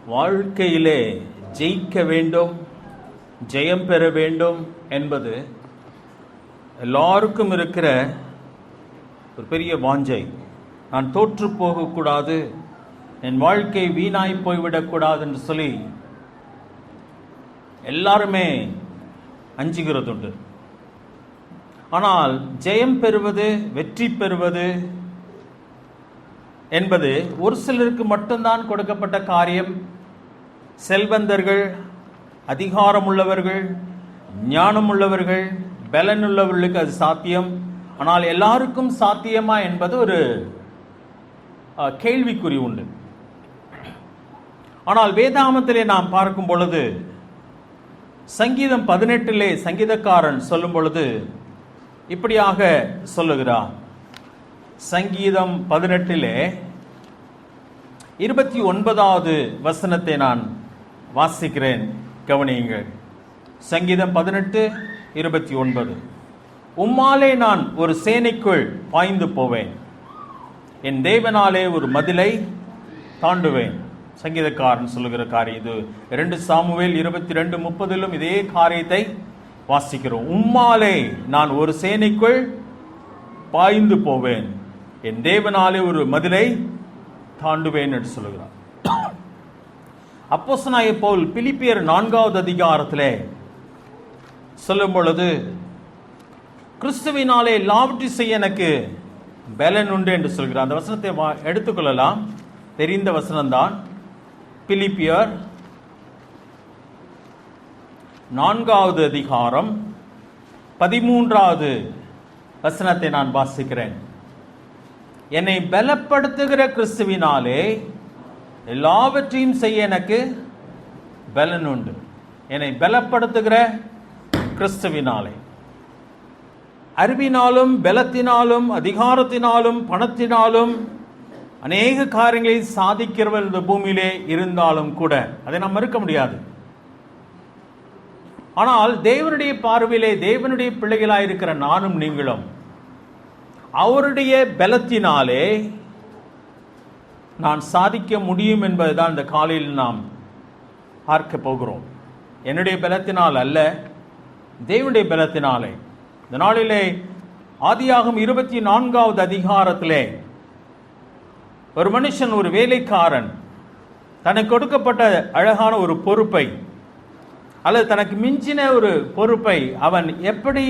வாழ்க்கையிலே ஜெயிக்க வேண்டும், ஜெயம் பெற வேண்டும் என்பது எல்லாருக்கும் இருக்கிற ஒரு பெரிய வாஞ்சை. நான் தோற்று போகக்கூடாது, என் வாழ்க்கை வீணாய் போய்விடக்கூடாது என்று சொல்லி எல்லாருமே அஞ்சுகிறதுண்டு. ஆனால் ஜெயம் பெறுவது, வெற்றி பெறுவது என்பது ஒரு சிலருக்கு மட்டும்தான் கொடுக்கப்பட்ட காரியம். செல்வந்தர்கள், அதிகாரம் உள்ளவர்கள், ஞானம் உள்ளவர்கள், பலன் உள்ளவர்களுக்கு அது சாத்தியம். ஆனால் எல்லாருக்கும் சாத்தியமா என்பது ஒரு கேள்விக்குறி உண்டு. ஆனால் வேதாகமத்திலே நாம் பார்க்கும் பொழுது, சங்கீதம் 18 சங்கீதக்காரன் சொல்லும் பொழுது இப்படியாக சொல்லுகிறார். சங்கீதம் 18 29வது வசனத்தை நான் வாசிக்கிறேன், கவனியுங்கள். சங்கீதம் 18:29. உம்மாலே நான் ஒரு சேனைக்குள் பாய்ந்து போவேன், என் தேவனாலே ஒரு மதிலை தாண்டுவேன். சங்கீதக்காரன் சொல்லுகிற காரியம் இது. 2 சாமுவேல் 22:30 இதே காரியத்தை வாசிக்கிறோம். உம்மாலே நான் ஒரு சேனைக்குள் பாய்ந்து போவேன், என் தேவனாலே ஒரு மதிலை தாண்டுவேன் என்று சொல்லுகிறார். அப்போஸ்தலனாகிய பவுல் பிலிப்பியர் 4வது அதிகாரத்திலே சொல்லும் பொழுது, கிறிஸ்துவினாலே எல்லாவற்றையும் செய்ய எனக்கு பலன் உண்டு என்று சொல்கிறார். அந்த வசனத்தை எடுத்துக்கொள்ளலாம், தெரிந்த வசனம்தான். பிலிப்பியர் 4வது அதிகாரம் 13வது வசனத்தை நான் வாசிக்கிறேன். என்னை பலப்படுத்துகிற கிறிஸ்துவினாலே எல்லாவற்றையும் செய்ய எனக்கு பலன் உண்டு. என்னை பலப்படுத்துகிற கிறிஸ்துவினாலே. அறிவினாலும், பலத்தினாலும், அதிகாரத்தினாலும், பணத்தினாலும் அநேக காரியங்களை சாதிக்கிறவர் இந்த பூமியிலே இருந்தாலும் கூட அதை நாம் மறுக்க முடியாது. ஆனால் தேவனுடைய பார்வையிலே, தேவனுடைய பிள்ளைகளாயிருக்கிற நானும் நீங்களும் அவருடைய பலத்தினாலே நான் சாதிக்க முடியும் என்பதுதான் இந்த காலையில் நாம் பார்க்க போகிறோம். என்னுடைய பலத்தினால் அல்ல, தேவனுடைய பலத்தினாலே. இந்த நாளிலே ஆதியாகமம் 24வது அதிகாரத்திலே ஒரு மனுஷன், ஒரு வேலைக்காரன் தனக்கு கொடுக்கப்பட்ட அழகான ஒரு பொறுப்பை அல்லது தனக்கு மிஞ்சின ஒரு பொறுப்பை அவன் எப்படி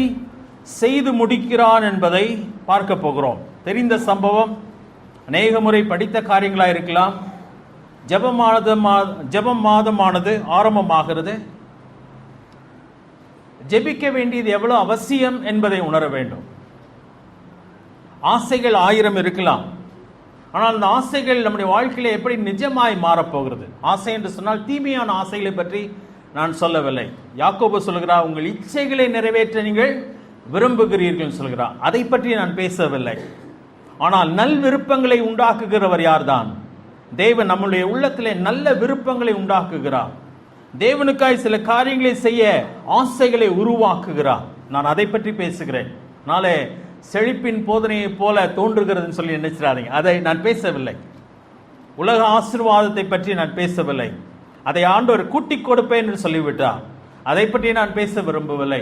செய்து முடிக்கிறான் என்பதை பார்க்க போகிறோம். தெரிந்த சம்பவம், அநேக முறை படித்த காரியங்களாக இருக்கலாம். ஜெபம் மாதமானது ஆரம்பமாகிறது. ஜெபிக்க வேண்டியது எவ்வளவு அவசியம் என்பதை உணர வேண்டும். ஆசைகள் 1000 இருக்கலாம், ஆனால் அந்த ஆசைகள் நம்முடைய வாழ்க்கையில எப்படி நிஜமாய் மாறப்போகிறது? ஆசை என்று சொன்னால் தீமையான ஆசைகளை பற்றி நான் சொல்லவில்லை. யாக்கோபு சொல்கிறார், உங்கள் இச்சைகளை நிறைவேற்ற நீங்கள் விரும்புகிறீர்கள் சொல்கிறார். அதை பற்றி நான் பேசவில்லை. ஆனால் நல் விருப்பங்களை உண்டாக்குகிறவர் யார்தான்? தேவன் நம்முடைய உள்ளத்திலே நல்ல விருப்பங்களை உண்டாக்குகிறார். தேவனுக்காய் சில காரியங்களை செய்ய ஆசைகளை உருவாக்குகிறார். நான் அதை பற்றி பேசுகிறேன். நாளே செழிப்பின் போதனையை போல தோன்றுகிறதுன்னு சொல்லி நினைச்சிடாதீங்க. அதை நான் பேசவில்லை. உலக ஆசீர்வாதத்தை பற்றி நான் பேசவில்லை. அதை ஆண்டவர் கூட்டி கொடுப்பேன் என்று சொல்லிவிட்டார். அதை பற்றி நான் பேச விரும்பவில்லை.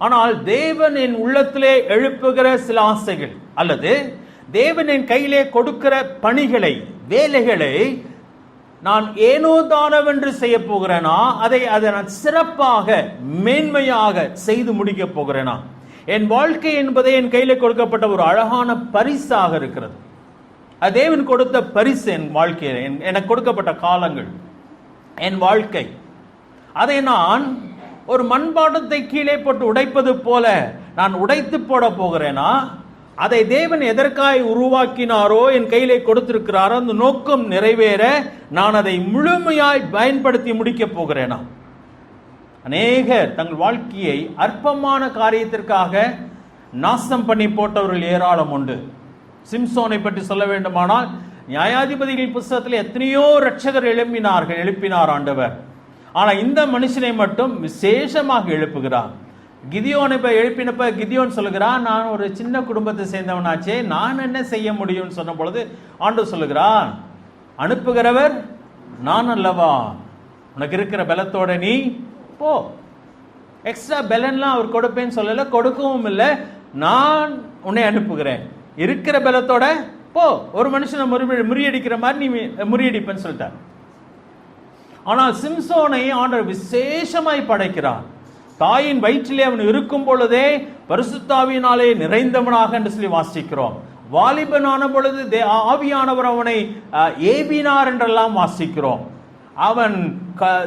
ஆனால் தேவன் என் உள்ளத்திலே எழுப்புகிற சில ஆசைகள் அல்லது தேவன் என் கையிலே கொடுக்கிற பணிகளை, வேலைகளை நான் ஏனோ தானவென்று செய்ய போகிறேனா, அதை நான் சிறப்பாக மேன்மையாக செய்து முடிக்க போகிறேனா? என் வாழ்க்கை என்பதை என் கையில கொடுக்கப்பட்ட ஒரு அழகான பரிசாக இருக்கிறது. அது தேவன் கொடுத்த பரிசு. என் வாழ்க்கையில் எனக்கு கொடுக்கப்பட்ட காலங்கள், என் வாழ்க்கை, அதை நான் ஒரு மண்பாண்டத்தை கீழே போட்டு உடைப்பது போல நான் உடைத்து போட போகிறேனா? அதை தேவன் எதற்காய் உருவாக்கினாரோ, என் கையிலே கொடுத்திருக்கிறாரோ, அந்த நோக்கம் நிறைவேற நான் அதை முழுமையாய் பயன்படுத்தி முடிக்க போகிறேனா? அநேகர் தங்கள் வாழ்க்கையை அற்பமான காரியத்திற்காக நாசம் பண்ணி போட்டவர்கள் ஏராளம் உண்டு. சிம்சோனை பற்றி சொல்ல வேண்டுமானால், நியாயாதிபதிகள் புத்தகத்தில் எத்தனையோ ரட்சகர் எழுப்பினார் ஆண்டவர். ஆனால் இந்த மனுஷனை மட்டும் விசேஷமாக எழுப்புகிறார். கிதியோனை எழுப்பினப்ப கிதியோன் சொல்லுகிறான், நான் ஒரு சின்ன குடும்பத்தை சேர்ந்தவனாச்சே, நான் என்ன செய்ய முடியும்னு சொன்ன பொழுது ஆண்டவர் சொல்லுகிறார், அனுப்புகிறவர் நான் அல்லவா உனக்கு இருக்கிற பலத்தோட நீ போ. எக்ஸ்ட்ரா பலன்லாம் அவர் கொடுப்பேன்னு சொல்லல, கொடுக்கவும் இல்லை. நான் உன்னை அனுப்புகிறேன், இருக்கிற பலத்தோட போ. ஒரு மனுஷனை முறியடிக்கிற மாதிரி நீ முறியடிப்பேன்னு சொல்லிட்டார். ஆனால் சிம்சோனை ஆண்டவர் விசேஷமாய் படைக்கிறார். தாயின் வயிற்றிலே அவன் இருக்கும் பொழுதே பரிசுத்தாவியினாலே நிறைந்தவனாக என்று சொல்லி வாசிக்கிறோம். வாலிபனான பொழுது ஆவியானவர் அவனை ஏவினார் என்றெல்லாம் வாசிக்கிறோம். அவன்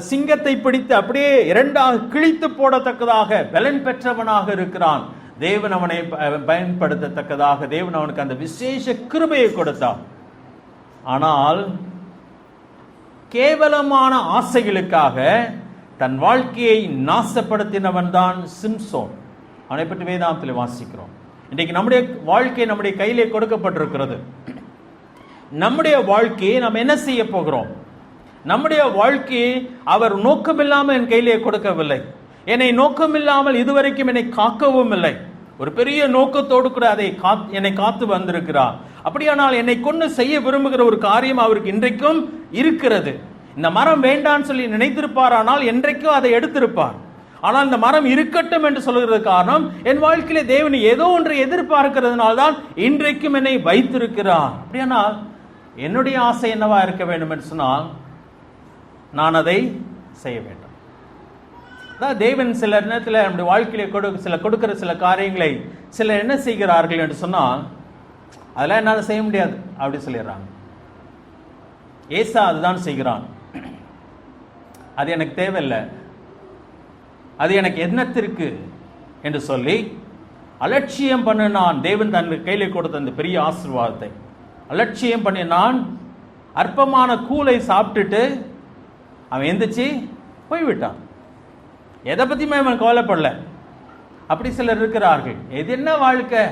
சிங்கத்தை பிடித்து அப்படியே இரண்டாக கிழித்து போடத்தக்கதாக பலன் பெற்றவனாக இருக்கிறான். தேவன் அவனை பயன்படுத்தத்தக்கதாக தேவன் அவனுக்கு அந்த விசேஷ கிருபையை கொடுத்தார். ஆனால் கேவலமான ஆசைகளுக்காக தன் வாழ்க்கையை நாசப்படுத்தினவன் தான் சிம்சோன். அவனை பற்றி வேதாந்தத்தில் வாசிக்கிறோம். இன்றைக்கு நம்முடைய வாழ்க்கை நம்முடைய கையிலே கொடுக்கப்பட்டிருக்கிறது. நம்முடைய வாழ்க்கையை நாம் என்ன செய்ய போகிறோம்? நம்முடைய வாழ்க்கையை அவர் நோக்கமில்லாமல் என் கையிலே கொடுக்கவில்லை. என்னை நோக்கமில்லாமல் இதுவரைக்கும் என்னை காக்கவும் இல்லை. ஒரு பெரிய நோக்கத்தோடு கூட என்னை காத்து வந்திருக்கிறார். அப்படியானால் என்னை கொண்டு செய்ய விரும்புகிற ஒரு காரியம் அவருக்கு இன்றைக்கும் இருக்கிறது. இந்த மரம் வேண்டான்னு சொல்லி நினைத்திருப்பார், ஆனால் என்றைக்கும் அதை எடுத்திருப்பார். ஆனால் இந்த மரம் இருக்கட்டும் என்று சொல்கிறது காரணம், என் வாழ்க்கையிலே தேவன் ஏதோ ஒன்றை எதிர்பார்க்கிறதுனால தான் இன்றைக்கும் என்னை வைத்திருக்கிறார். அப்படியானால் என்னுடைய ஆசை என்னவா இருக்க வேண்டும் என்று சொன்னால், நான் அதை செய்ய வேண்டும். அதான் தேவன் சில நேரத்தில் நம்முடைய வாழ்க்கையிலே கொடுக்கிற சில காரியங்களை சிலர் என்ன செய்கிறார்கள் என்று சொன்னால், அதெல்லாம் என்னால் செய்ய முடியாது அப்படி சொல்லிடுறாங்க. ஏசா அதுதான் செய்கிறான். அது எனக்கு தேவையில்லை, அது எனக்கு என்னத்திற்கு என்று சொல்லி அலட்சியம் பண்ணினான். தேவன் தன் கையில கொடுத்த அந்த பெரிய ஆசீர்வாதத்தை அலட்சியம் பண்ணினான். அற்பமான கூலை சாப்பிட்டுட்டு அவன் எந்திரிச்சு போய்விட்டான். எதை பற்றியுமே அவன் கவலைப்படல. அப்படி சிலர் இருக்கிறார்கள். எது என்ன வாழ்க்கை,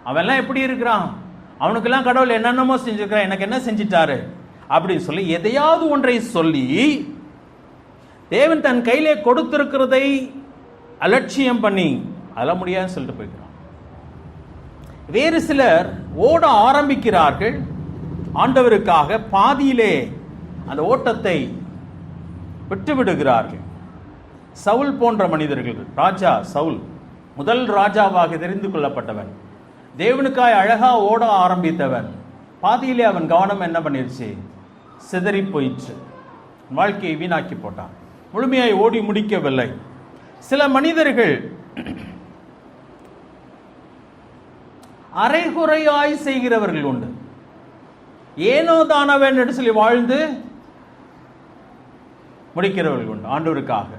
அவன்லாம் எப்படி இருக்கிறான், அவனுக்கெல்லாம் கடவுள் என்னென்னமோ செஞ்சிருக்கிறான், எனக்கு என்ன செஞ்சிட்டாரு அப்படின்னு சொல்லி எதையாவது ஒன்றை சொல்லி தேவன் தன் கையிலே கொடுத்திருக்கிறதை அலட்சியம் பண்ணி அதெல்லாம் முடியாதுன்னு சொல்லிட்டு போய்க்கிறான். வேறு சிலர் ஓட ஆரம்பிக்கிறார்கள் ஆண்டவருக்காக, பாதியிலே அந்த ஓட்டத்தை விட்டு விடுகிறார்கள். சவுல் போன்ற மனிதர்கள், ராஜா சவுல் முதல் ராஜாவாக தெரிந்து கொள்ளப்பட்டவன், தேவனுக்காய் அழகா ஓட ஆரம்பித்தவன், பாதியிலே அவன் கவனம் என்ன பண்ணிருச்சு, சிதறி போயிற்று, வாழ்க்கையை வீணாக்கி போட்டான், முழுமையாய் ஓடி முடிக்கவில்லை. சில மனிதர்கள் அரைகுறையாய் செய்கிறவர்கள் உண்டு. ஏனோ தானவன் என்று சொல்லி வாழ்ந்து முடிக்கிறவர்கள் உண்டு. ஆண்டவருக்காக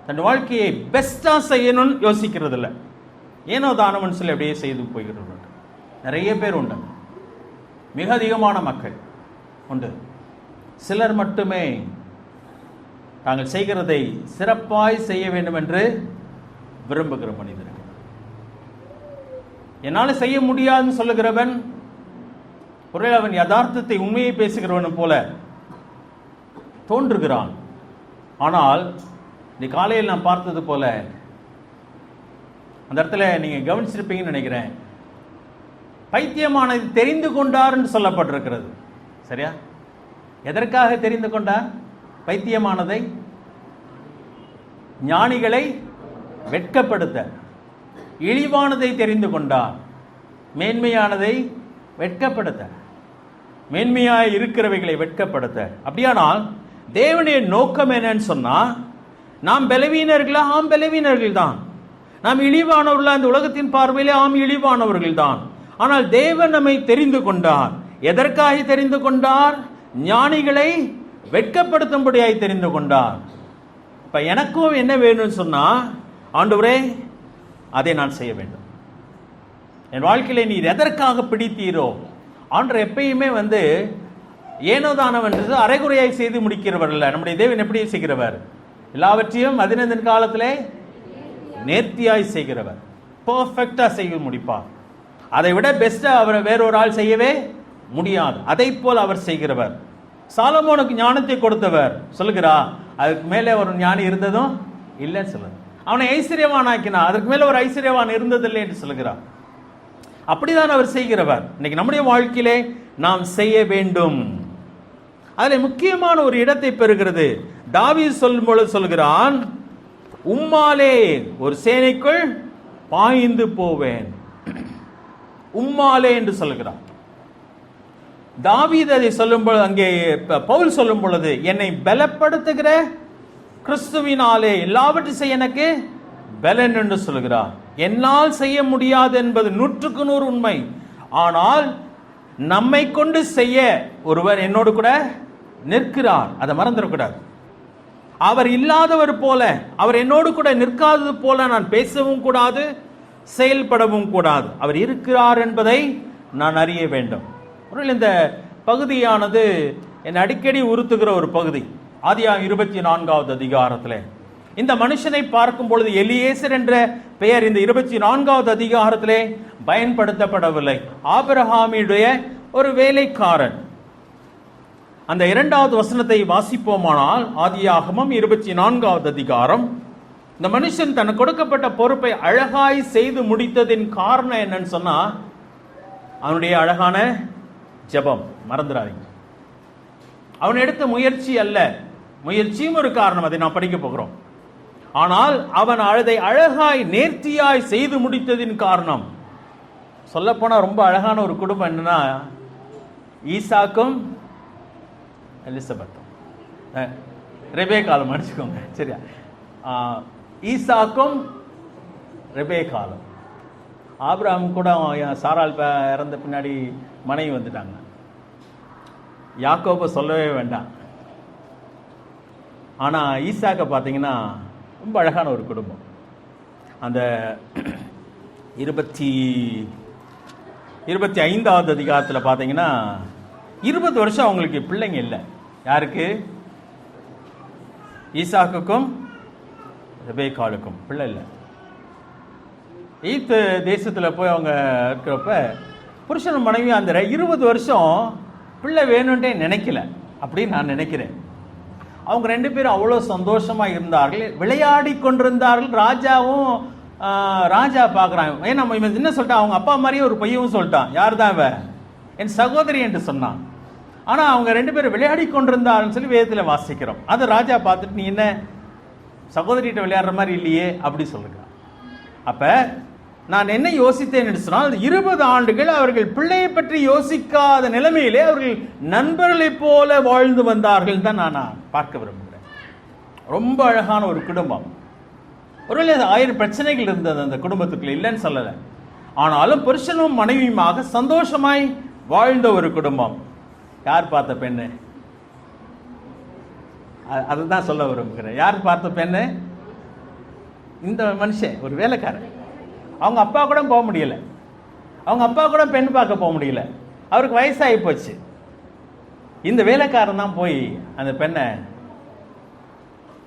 தன் வாழ்க்கையை பெஸ்டா செய்யணும்னு யோசிக்கிறது இல்லை, ஏனோ தானவன் சொல்லி அப்படியே செய்து போகிறவர்கள் நிறைய பேர் உண்டு. மிக அதிகமான மக்கள் உண்டு. சிலர் மட்டுமே தாங்கள் செய்கிறதை சிறப்பாய் செய்ய வேண்டும் என்று விரும்புகிற மனிதர்கள். என்னால் செய்ய முடியாதுன்னு சொல்லுகிறவன் ஒருவேளை அவன் யதார்த்தத்தை உண்மையை பேசுகிறவன் போல தோன்றுகிறான். ஆனால் இந்த காலையில் நான் பார்த்தது போல அந்த இடத்துல நீங்க கவனிச்சிருப்பீங்கன்னு நினைக்கிறேன், பைத்தியமானது தெரிந்து கொண்டார்ன்னு சொல்லப்பட்டிருக்கிறது. சரியா? எதற்காக தெரிந்து கொண்டார்? பைத்தியமானதை ஞானிகளை வெட்கப்படுத்த. இழிவானதை தெரிந்து கொண்டார், மேன்மையானதை வெட்கப்படுத்த, மேன்மையாய் இருக்கிறவைகளை வெட்கப்படுத்த. அப்படியானால் தேவனுடைய நோக்கம் என்னன்னு சொன்னா, நாம் பலவீனர்களா? ஆம், பலவீனர்கள் தான். நாம் இழிவானவர்களா? இந்த உலகத்தின் பார்வையிலே ஆம், இழிவானவர்கள் தான். ஆனால் தேவன் நம்மை தெரிந்து கொண்டார். எதற்காக தெரிந்து கொண்டார்? ஞானிகளை வெட்கப்படுத்தும்படியாய் தெரிந்து கொண்டார். இப்ப எனக்கும் என்ன வேணும்னு சொன்னா, ஆண்டவரே அதை நான் செய்ய வேண்டும். என் வாழ்க்கையில நீர் எதற்காக பிடித்தீரோ, ஆண்டவர் எப்பயுமே ஏனோதானவன் அரைகுறையாய் செய்து முடிக்கிறவர் அல்ல. நம்முடைய தேவன் எப்படி செய்கிறவர்? எல்லாவற்றையும் 15 காலத்திலே நேர்த்தியாய் செய்கிறவர், பெர்ஃபெக்டா செய்ய முடிப்பார். அதை விட பெஸ்டா அவர் வேறொரு ஆள் செய்யவே முடியாது. அதை போல் அவர் செய்கிறவர். சாலமோனுக்கு ஞானத்தை கொடுத்தவர் சொல்லுகிறா, அதுக்கு மேலே ஒரு ஞானி இருந்ததும் இல்லைன்னு சொல்லுங்க. அவனை ஐஸ்வர்யவான் ஆக்கினா, அதுக்கு மேலே ஒரு ஐஸ்வர்யவான் இருந்ததில்லை என்று சொல்லுகிறார். அப்படிதான் அவர் செய்கிறவர். இன்னைக்கு நம்முடைய வாழ்க்கையிலே நாம் செய்ய வேண்டும். அதில் முக்கியமான ஒரு இடத்தை பெறுகிறது. தாவீது சொல்லும் பொழுது சொல்கிறான், உம்மாலே ஒரு சேனைக்குள் பாய்ந்து போவேன். உம்மாலே என்று சொல்கிறான். தாவீது அதை சொல்லும் பொழுது, அங்கே பவுல் சொல்லும் பொழுது, என்னை பலப்படுத்துகிற கிறிஸ்துவினாலே எல்லாவற்றையும் செய்ய எனக்கு பலன் என்று சொல்கிறார். என்னால் செய்ய முடியாது என்பது 100% உண்மை. ஆனால் நம்மை கொண்டு செய்ய ஒருவர் என்னோடு கூட நிற்கிறார், அதை மறந்துடக்கூடாது. அவர் இல்லாதவர் போல, அவர் என்னோடு கூட நிற்காதது போல நான் பேசவும் கூடாது, செயல்படவும் கூடாது. அவர் இருக்கிறார் என்பதை நான் அறிய வேண்டும். இந்த பகுதியானது என்னை அடிக்கடி உறுத்துகிற ஒரு பகுதி. ஆதியாகமம் 24வது அதிகாரத்தில் இந்த மனுஷனை பார்க்கும் பொழுது எலியேசர் என்ற பெயர் இந்த 24வது அதிகாரத்திலே பயன்படுத்தப்படவில்லை. ஆபிரகாமுடைய ஒரு வேலைக்காரன். அந்த 2வது வசனத்தை வாசிப்போமானால், ஆதியாகமம் 24வது அதிகாரம், இந்த மனுஷன் தனக்கு கொடுக்கப்பட்ட பொறுப்பை அழகாய் செய்து முடித்ததின் காரணம் என்னன்னு சொன்னா, அவனுடைய அழகான ஜெபம். மறந்துடாதீங்க, அவன் எடுத்த முயற்சி அல்ல, முயற்சியும் ஒரு காரணம், அதை நாம் படிக்க போகிறோம். ஆனால் அவன் அதை அழகாய் நேர்த்தியாய் செய்து முடித்ததின் காரணம். சொல்லப்போனா ரொம்ப அழகான ஒரு குடும்பம் என்னன்னா, ஈசாக்கும் எலிசபெத்தும், ரெபேக்காலும் மன்னிச்சுக்கோங்க, சரியா, ஈசாக்கும் ரெபேக்காலும். ஆபிரகாம் கூட சாராள் இறந்த பின்னாடி மனைவி வந்துட்டாங்க. யாக்கோபை சொல்லவே வேண்டாம். ஆனால் ஈசாக்கை பார்த்தீங்கன்னா ரொம்ப அழகான ஒரு குடும்பம். அந்த 25வது அதிகாரத்தில் பார்த்தீங்கன்னா 20 வருஷம் அவங்களுக்கு பிள்ளைங்க இல்லை. யாருக்கு? ஈசாக்குக்கும் ரெபேக்காளுக்கும் பிள்ளை இல்லை. ஈத்து தேசத்தில் போய் அவங்க இருக்கிறப்ப புருஷன் மனைவி அந்த 20 வருஷம் பிள்ளை வேணும்ட்டே நினைக்கல அப்படின்னு நான் நினைக்கிறேன். அவங்க 2 பேரும் அவ்வளோ சந்தோஷமாக இருந்தார்கள், விளையாடி கொண்டிருந்தார்கள். ராஜா பார்க்குறான். ஏன்னா என்ன சொல்லிட்டான், அவங்க அப்பா மாதிரியே ஒரு பையவும் சொல்லிட்டான். யார் தான் இவ? என் சகோதரி என்று சொன்னான். ஆனால் அவங்க 2 பேரும் விளையாடி கொண்டிருந்தாருன்னு சொல்லி வேதத்தில் வாசிக்கிறோம். அதை ராஜா பார்த்துட்டு, நீ என்ன சகோதரிகிட்ட விளையாடுற மாதிரி இல்லையே அப்படி சொல்லுகிறான். அப்போ நான் என்ன யோசித்தேன் என்று சொன்னால், 20 ஆண்டுகள் அவர்கள் பிள்ளையை பற்றி யோசிக்காத நிலைமையிலே அவர்கள் நண்பர்களைப் போல வாழ்ந்து வந்தார்கள் தான் நான் பார்க்க விரும்புகிறேன். ரொம்ப அழகான ஒரு குடும்பம். ஒருவேளை 1000 பிரச்சனைகள் இருந்தது அந்த குடும்பத்துக்குள்ள, இல்லைன்னு சொல்லலை. ஆனாலும் புருஷனும் மனைவியுமாக சந்தோஷமாய் வாழ்ந்த ஒரு குடும்பம். யார் பார்த்த பெண்ணு? அதுதான் சொல்ல விரும்புகிறேன். யார் பார்த்த பெண்ணு? இந்த மனுஷன், ஒரு வேலைக்காரன். அவங்க அப்பா கூட போக முடியல, அவங்க அப்பா கூட பெண் பார்க்க போக முடியல, அவருக்கு வயசாகி போச்சு. இந்த வேலைக்காரன் தான் போய் அந்த பெண்ணை